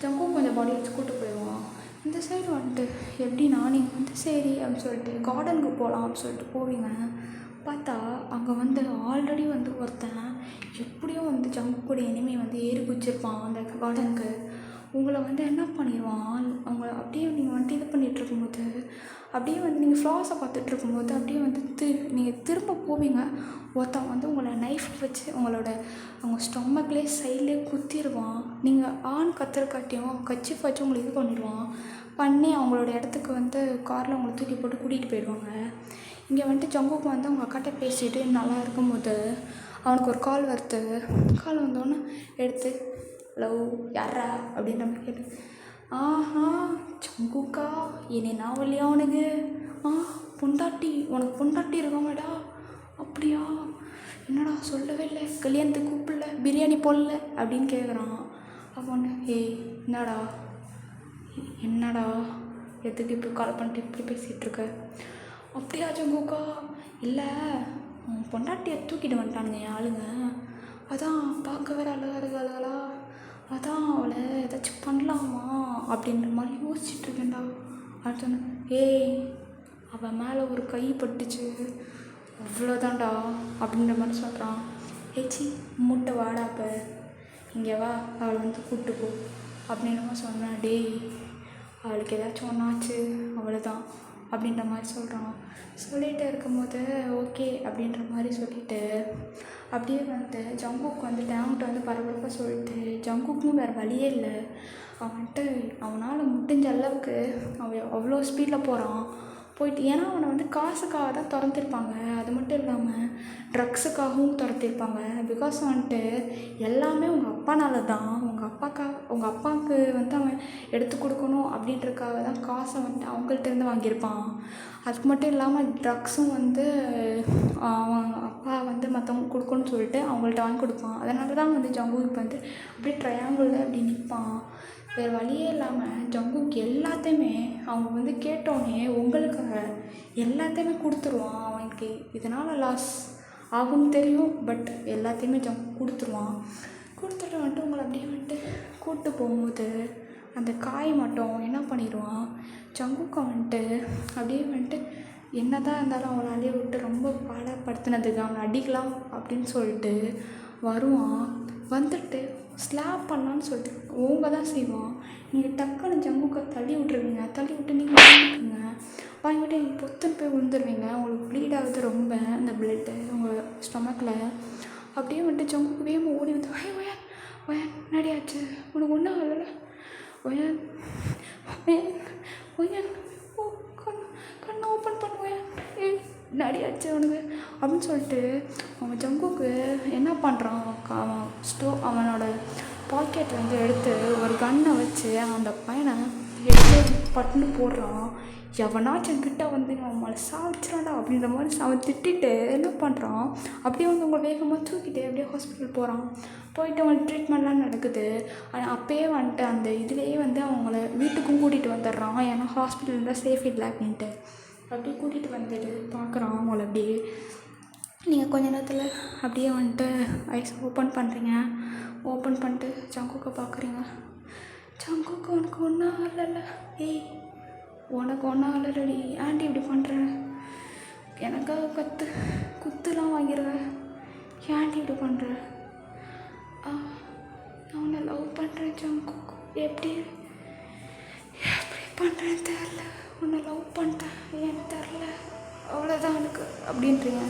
ஜங்குக்கும் கொஞ்சம் பாடி வச்சு கூப்பிட்டு போயிடுவான். இந்த சைடு வந்துட்டு எப்படின்னா நீங்கள் வந்து சரி அப்படின்னு சொல்லிட்டு கார்டனுக்கு போகலாம் அப்படின்னு சொல்லிட்டு போவீங்க. பார்த்தா அங்கே வந்து ஆல்ரெடி வந்து ஒருத்தன் எப்படியும் வந்து ஜங்குக் கூட இனிமே வந்து ஏறி குதிச்சிருப்பான் அந்த கார்டனுக்கு. உங்களை வந்து என்ன பண்ணிடுவான், அவங்கள அப்படியே நீங்கள் வந்துட்டு இது பண்ணிகிட்டு இருக்கும்போது அப்படியே வந்து நீங்கள் ஃப்ளார்ஸை பார்த்துட்டு இருக்கும்போது அப்படியே வந்து நீங்கள் திரும்ப போவீங்க. ஒருத்தன் வந்து உங்களை நைஃப் வச்சு அவங்க ஸ்டொமக்லேயே சைட்லேயே குத்திடுவான். நீங்கள் ஆண் கத்திரக்காட்டியும் கச்சிஃப் வச்சு உங்களை இது பண்ணி அவங்களோட இடத்துக்கு வந்து காரில் அவங்களை தூக்கி போட்டு கூட்டிகிட்டு போயிடுவாங்க. இங்கே வந்துட்டு ஜங்குக் வந்து அவங்க அக்காட்ட பேசிகிட்டு நல்லா இருக்கும்போது அவனுக்கு ஒரு கால் வருது. கால் வந்தோடனே எடுத்து ஹலோ யாரா அப்படின்ற மாதிரி கேட்டு, ஆஹா ஜங்குக்கா, என்னை நான் வழியா உனக்கு பொண்டாட்டி, உனக்கு பொண்டாட்டி இருக்காமடா? அப்படியா, என்னடா சொல்லவே இல்லை, கல்யாணத்துக்கு கூப்பிடல, பிரியாணி போடல அப்படின்னு கேட்குறான். அப்போ ஒன்று என்னடா எதுக்கு இப்படி கால் பண்ணிட்டு இப்படி பேசிகிட்ருக்க? அப்படியா ஜங்குக்கா, இல்லை பொண்டாட்டியை தூக்கிட்டு வந்துட்டானுங்க என் ஆளுங்க, அதான் பார்க்க வேறு அழகாக இருக்காளா, அதான் அவளை ஏதாச்சும் பண்ணலாமா அப்படின்ற மாதிரி யோசிச்சுட்ருக்கேன்டா. அது சொன்னேன், அவன் மேலே ஒரு கை பட்டுச்சு, அவ்வளோதான்டா அப்படின்ற மாதிரி சொல்கிறான். ஏச்சி மூட்டை வாடா, அப்போ இங்கே வா, அவளை வந்து கூப்பிட்டு போ அப்படின்ற மாதிரி சொன்னேன். அவளுக்கு ஏதாச்சும் ஒன்றாச்சு அவ்வளோதான் அப்படின்ற மாதிரி சொல்கிறான். சொல்லிகிட்டே இருக்கும்போது ஓகே அப்படின்ற மாதிரி சொல்லிவிட்டு அப்படியே வந்து ஜங்குக் வந்துட்டு அவன்கிட்ட வந்து பரபரப்பாக சொல்லிட்டு ஜங்குக்கும் வேறு வழியே இல்லை. அவன்கிட்ட அவனால் முடிஞ்ச அளவுக்கு அவன் அவ்வளோ ஸ்பீடில் போகிறான். போயிட்டு ஏன்னா அவனை வந்து காசுக்காக தான் திறந்துருப்பாங்க, அது மட்டும் இல்லாமல் ட்ரக்ஸுக்காகவும் திறத்திருப்பாங்க. பிகாஸ் வந்துட்டு எல்லாமே உங்கள் அப்பானால தான், உங்கள் அப்பாவுக்கு வந்து அவன் எடுத்து கொடுக்கணும் அப்படின்றதுக்காக தான் காசை வந்துட்டு அவங்கள்ட்டேருந்து வாங்கியிருப்பான். அதுக்கு மட்டும் இல்லாமல் ட்ரக்ஸும் வந்து அவன் அப்பா வந்து மற்றவங்க கொடுக்கணும்னு சொல்லிட்டு அவங்கள்ட்ட வாங்கி கொடுப்பான். அதனால தான் வந்து ஜங்குக் வந்து அப்படியே ட்ரையாங்கிளில் அப்படி நிற்பான். வேறு வழியே இல்லாமல் ஜங்குக் எல்லாத்தையுமே அவங்க வந்து கேட்டோன்னே உங்களுக்காக எல்லாத்தையுமே கொடுத்துருவான். அவனுக்கு இதனால் லாஸ் ஆகும்னு தெரியும், பட் எல்லாத்தையுமே ஜங்குக் கொடுத்துருவான். கொடுத்துட்டு வந்துட்டு உங்களை அப்படியே வந்துட்டு கூப்பிட்டு போகும்போது அந்த காய் மட்டும் என்ன பண்ணிடுவான், ஜங்குக்கை வந்துட்டு அப்படியே வந்துட்டு என்ன தான் இருந்தாலும் அவனாலே விட்டு ரொம்ப பாடப்படுத்தினதுக்கு அவனை அடிக்கலாம் அப்படின்னு சொல்லிட்டு வருவான். வந்துட்டு ஸ்லாப் பண்ணலான்னு சொல்லிட்டு ஓங்க தான் செய்வான். நீங்கள் டக்குன்னு ஜங்குக்கை தள்ளி விட்ருவீங்க. தள்ளி விட்டு நீங்கள் வாங்கிவிட்டு நீங்கள் பொத்துன்னு போய் விழுந்துருவீங்க. உங்களுக்கு ப்ளீட் ஆகுது ரொம்ப, அந்த பிளட்டு உங்கள் ஸ்டொமக்கில். அப்படியே வந்துட்டு ஜங்குக்கு வேகமாக ஓடி வந்து ஒயன் நடியாச்சு, உனக்கு ஒன்றும் ஆகலை, ஒயன் ஓ கண்ணை ஓப்பன் பண்ணுவேன், நடியாச்சு உனக்கு அப்படின்னு சொல்லிட்டு அவன் ஜங்குக்கு என்ன பண்ணுறான், அவனோட பாக்கெட்லேருந்து எடுத்து ஒரு கன்னை வச்சு அந்த பையனை எடுத்து பட்டுன்னு போடுறான். எவனாச்சும் கிட்ட வந்து அவன் மேலே சாவிச்சிடாண்டா அப்படின்ற மாதிரி அவன் திட்டிட்டு என்ன பண்ணுறான், அப்படியே வந்து உங்களை வேகமாக தூக்கிட்டு அப்படியே ஹாஸ்பிட்டல் போகிறான். போயிட்டு அவங்களுக்கு ட்ரீட்மெண்ட்லாம் நடக்குது. ஆனால் அப்போயே வந்துட்டு அந்த இதுலேயே வந்து அவங்கள வீட்டுக்கும் கூட்டிகிட்டு வந்துடுறான். ஏன்னா ஹாஸ்பிட்டல் இருந்தால் சேஃப் இல்லை அப்படின்ட்டு அப்படியே கூட்டிகிட்டு வந்துட்டு பார்க்குறான் அவங்கள. அப்படியே நீங்கள் கொஞ்ச நேரத்தில் அப்படியே வந்துட்டு ஐஸ் ஓப்பன் பண்ணுறீங்க. ஓப்பன் பண்ணிட்டு ஜங்குக்கை பார்க்குறீங்க. ஜங்குக்கு உனக்கு ஒன்றும் ஆகலை, உனக்கு ஒன்றும் ஆகலடி, ஆண்டி இப்படி பண்ணுறேன், எனக்காக குத்துலாம் வாங்கிடுவேன், ஆண்டி இப்படி பண்ணுறேன், நான் உன்னை லவ் பண்ணுறேன் ஜங்குக்கு, எப்படி பண்ணுறேன்னு தெரில, உன்னை லவ் பண்ணிட்டேன் ஏன்னு தெரில, அவ்வளோதான் எனக்கு அப்படின்றீங்க.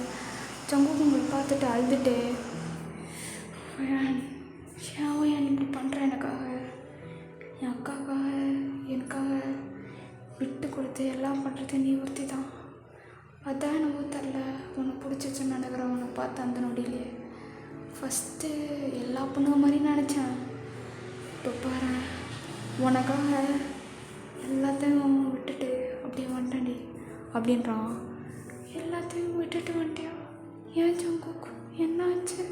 ஜங்குக்கு உங்களை பார்த்துட்டு அழுதுட்டு ஏன் ஏன் இப்படி பண்ணுற எனக்காக, என் அக்காக்காக, எனக்காக விட்டு கொடுத்து எல்லாம் பண்ணுறது நீ ஒருத்தி தான். அதான் என்னவோ தெரில, உனக்கு பிடிச்சிச்சுன்னு நினைக்கிறேன். உன்னை பார்த்து அந்த நொடியிலே ஃபஸ்ட்டு எல்லா பொண்ணுங்க மாதிரி நினச்சேன். இப்போ பாரு, உனக்காக எல்லாத்தையும் விட்டுட்டு அப்படியே வந்துட்டேன்டி அப்படின்றான். எல்லாத்தையும் விட்டுட்டு வந்துட்டியா? ஏன் ஜங்குக், என்னாச்சு?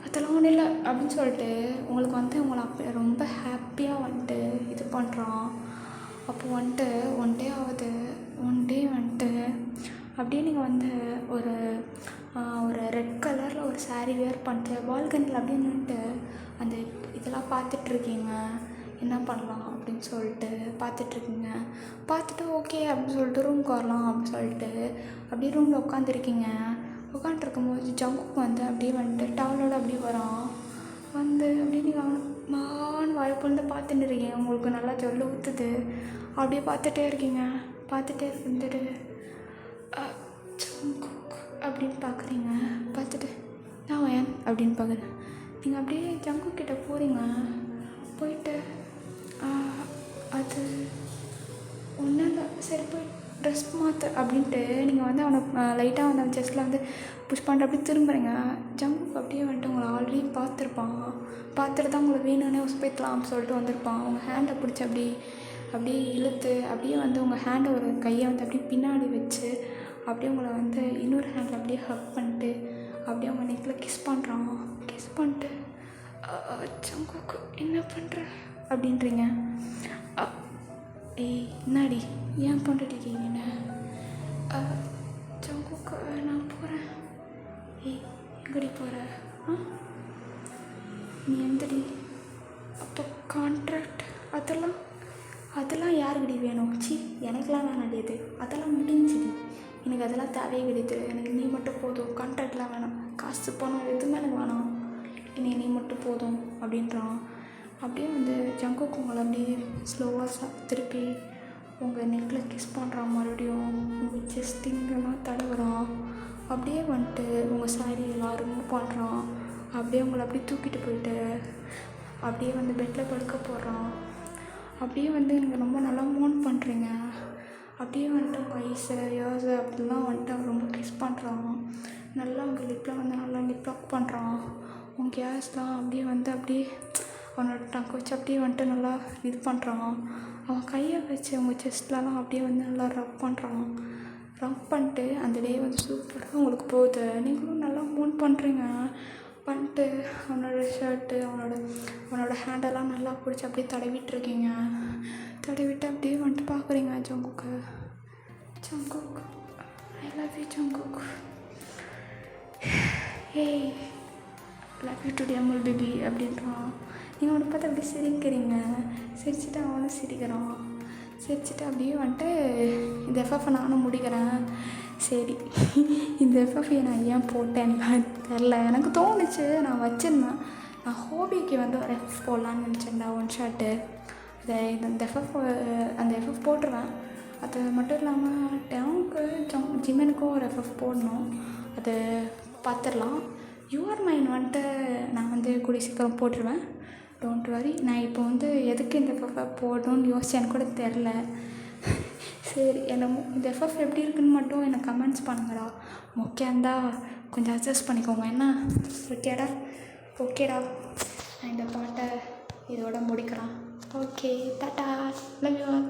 அதெல்லாம் ஒன்றும் இல்லை அப்படின்னு சொல்லிட்டு உங்களுக்கு வந்து உங்களை அப்போ ரொம்ப ஹாப்பியாக வந்துட்டு இது பண்ணுறான். அப்போ வந்துட்டு ஒன் டே வந்துட்டு அப்படியே நீங்கள் வந்து ஒரு ரெட் கலரில் ஒரு சாரீ வேர் பண்ணிட்டு பால்கனியில் அப்படியே நின்றுட்டு அந்த இதெல்லாம் பார்த்துட்ருக்கீங்க. என்ன பண்ணலாம் அப்படின்னு சொல்லிட்டு பார்த்துட்ருக்கீங்க. பார்த்துட்டு ஓகே அப்படின்னு சொல்லிட்டு ரூமுக்கு வரலாம் அப்படின்னு சொல்லிட்டு அப்படியே ரூமில் உட்காந்துருக்கீங்க. உட்காண்ட்ருக்கும்போது ஜங்குக்கு வந்து அப்படியே வந்துட்டு டவலோடு அப்படியே வரான். வந்து அப்படியே நீங்கள் மான்னு வாய்ப்புலேருந்து பார்த்துட்டு இருக்கீங்க. உங்களுக்கு நல்லா ஜொல்ல ஊற்றுது. அப்படியே பார்த்துட்டே இருக்கீங்க. பார்த்துட்டே இருந்துட்டு ஜங்குக் அப்படின்னு பார்க்குறீங்க. பார்த்துட்டு நான் ஏன் அப்படின்னு பார்க்குறேன். நீங்கள் அப்படியே ஜங்குக் கிட்டே போகிறீங்க. போயிட்டு அது ஒன்றும் இல்லை, சரி போய் ட்ரெஸ் மாற்று அப்படின்ட்டு நீங்கள் வந்து அவனை லைட்டாக வந்து அவன் செஸ்ட்டில் வந்து புஷ் பண்ணிட்டு அப்படியே திரும்புறீங்க. ஜங்குக் அப்படியே வந்துட்டு உங்களை ஆல்ரெடி பார்த்துருப்பான். பார்த்துட்டு தான் உங்களை வேணும்னே உசுப்பேற்றலாம் சொல்லிட்டு வந்திருப்பான். உங்கள் ஹேண்டை பிடிச்சி அப்படியே இழுத்து அப்படியே வந்து உங்கள் ஹேண்டை ஒரு கையை வந்து அப்படியே பின்னாடி வச்சு அப்படியே உங்களை வந்து இன்னொரு ஹேண்டில் அப்படியே ஹக் பண்ணிட்டு அப்படியே அவங்க நெக்கில் கிஸ் பண்ணுறான். கிஸ் பண்ணிட்டு ஜங்குக் என்ன பண்ணுற அப்படின்றீங்க. ஏய் என்னாடி ஏன் பண்ணிட்டு நீ? ஜங்குக் நான் போகிறேன். ஏய் எங்கடி போகிற? நீ எந்தடி? அப்போ கான்ட்ராக்ட் அதெல்லாம் யாருக்கடி வேணும்? சி எனக்கெலாம் வேணாடி. அதெல்லாம் முடிஞ்சுடி. எனக்கு அதெல்லாம் தேவையே கிடையாது. எனக்கு நீ மட்டும் போதும். கான்ட்ராக்ட்லாம் வேணாம், காசு பணம் எதுவுமே எனக்கு வேணாம். நீ மட்டும் போதும் அப்படின்றான். அப்படியே வந்து ஜங்குக் உங்களை அப்படியே ஸ்லோவாக திருப்பி உங்கள் நெக்கில் கிஸ் பண்ணுறான். மறுபடியும் உங்கள் செஸ்டிங்கெல்லாம் தடவுறான். அப்படியே வந்துட்டு உங்கள் சாரி எல்லாம் ரிமூவ் பண்ணுறான். அப்படியே உங்களை அப்படியே தூக்கிட்டு போயிட்டு அப்படியே வந்து பெட்டில் படுக்க போடுறான். அப்படியே வந்து நீங்கள் ரொம்ப நல்லா மூன் பண்ணுறீங்க. அப்படியே வந்துட்டு உங்கள் ஐஸு இயர்ஸு அப்படிலாம் வந்துட்டு அவன் ரொம்ப கிஸ் பண்ணுறான். நல்லா உங்கள் லிப்பில் வந்து நல்லா லிப் லாக் பண்ணுறான். உங்கள் கேஸ்லாம் அப்படியே வந்து அப்படியே அவனோட டங்க் வச்சு அப்படியே வந்துட்டு நல்லா இது பண்ணுறான். அவன் கையை வச்சு அவங்க செஸ்ட்லலாம் அப்படியே வந்து நல்லா ரப் பண்ணுறான். ரப் பண்ணிட்டு அந்த டே வந்து சூப்பராக உங்களுக்கு போகுது. நீங்களும் நல்லா மூன் பண்ணுறீங்க. பண்ணிட்டு அவனோட ஷர்ட்டு அவனோட ஹேண்டெல்லாம் நல்லா பிடிச்சி அப்படியே தடவிட்டுருக்கீங்க. தடவிட்டு அப்படியே வந்துட்டு பார்க்குறீங்க Jungkook I love you Jungkook. ஏய் love you today Amul baby அப்படின்றான். நீங்கள் அவனை பார்த்து அப்படியே சிரிக்கிறீங்க. சிரிச்சுட்டு அவனும் சிரிக்கிறான். சிரிச்சுட்டு அப்படியே வந்துட்டு இந்த எஃப்எஃப்பை நானும் முடிக்கிறேன். சரி இந்த எஃப்எஃப்ஐ நான் ஏன் போட்டேன் தெரில, எனக்கு தோணுச்சு. நான் வச்சுருந்தேன். நான் ஹோபிக்கு வந்து ஒரு எஃப்எஃப் போடலான்னு நினச்சேன்டா. ஒன் ஷாட்டு இந்த எஃப்எஃப் போட்டுருவேன். அது மட்டும் இல்லாமல் டேவுக்கு ஜிம்மனுக்கும் ஒரு எஃப்எஃப் போடணும். அது பார்த்துடலாம். யுவர் மைண்ட் வந்துட்டு நான் வந்து கூடிய சீக்கிரம் போட்டுருவேன். Don't worry. நான் இப்போ வந்து எதுக்கு இந்த எஃப்எஃப்பை போடணும்னு யோசிச்சு எனக்கு கூட தெரில. சரி என்னமோ இந்த எஃப்எஃப் எப்படி இருக்குன்னு மட்டும் எனக்கு கமெண்ட்ஸ் பண்ணுங்கடா. முக்கியம்தா கொஞ்சம் அட்ஜஸ்ட் பண்ணிக்கோங்க. என்ன ஓகேடா நான் இந்த பாட்டை இதோட முடிக்கிறேன். Okay tata, love you all.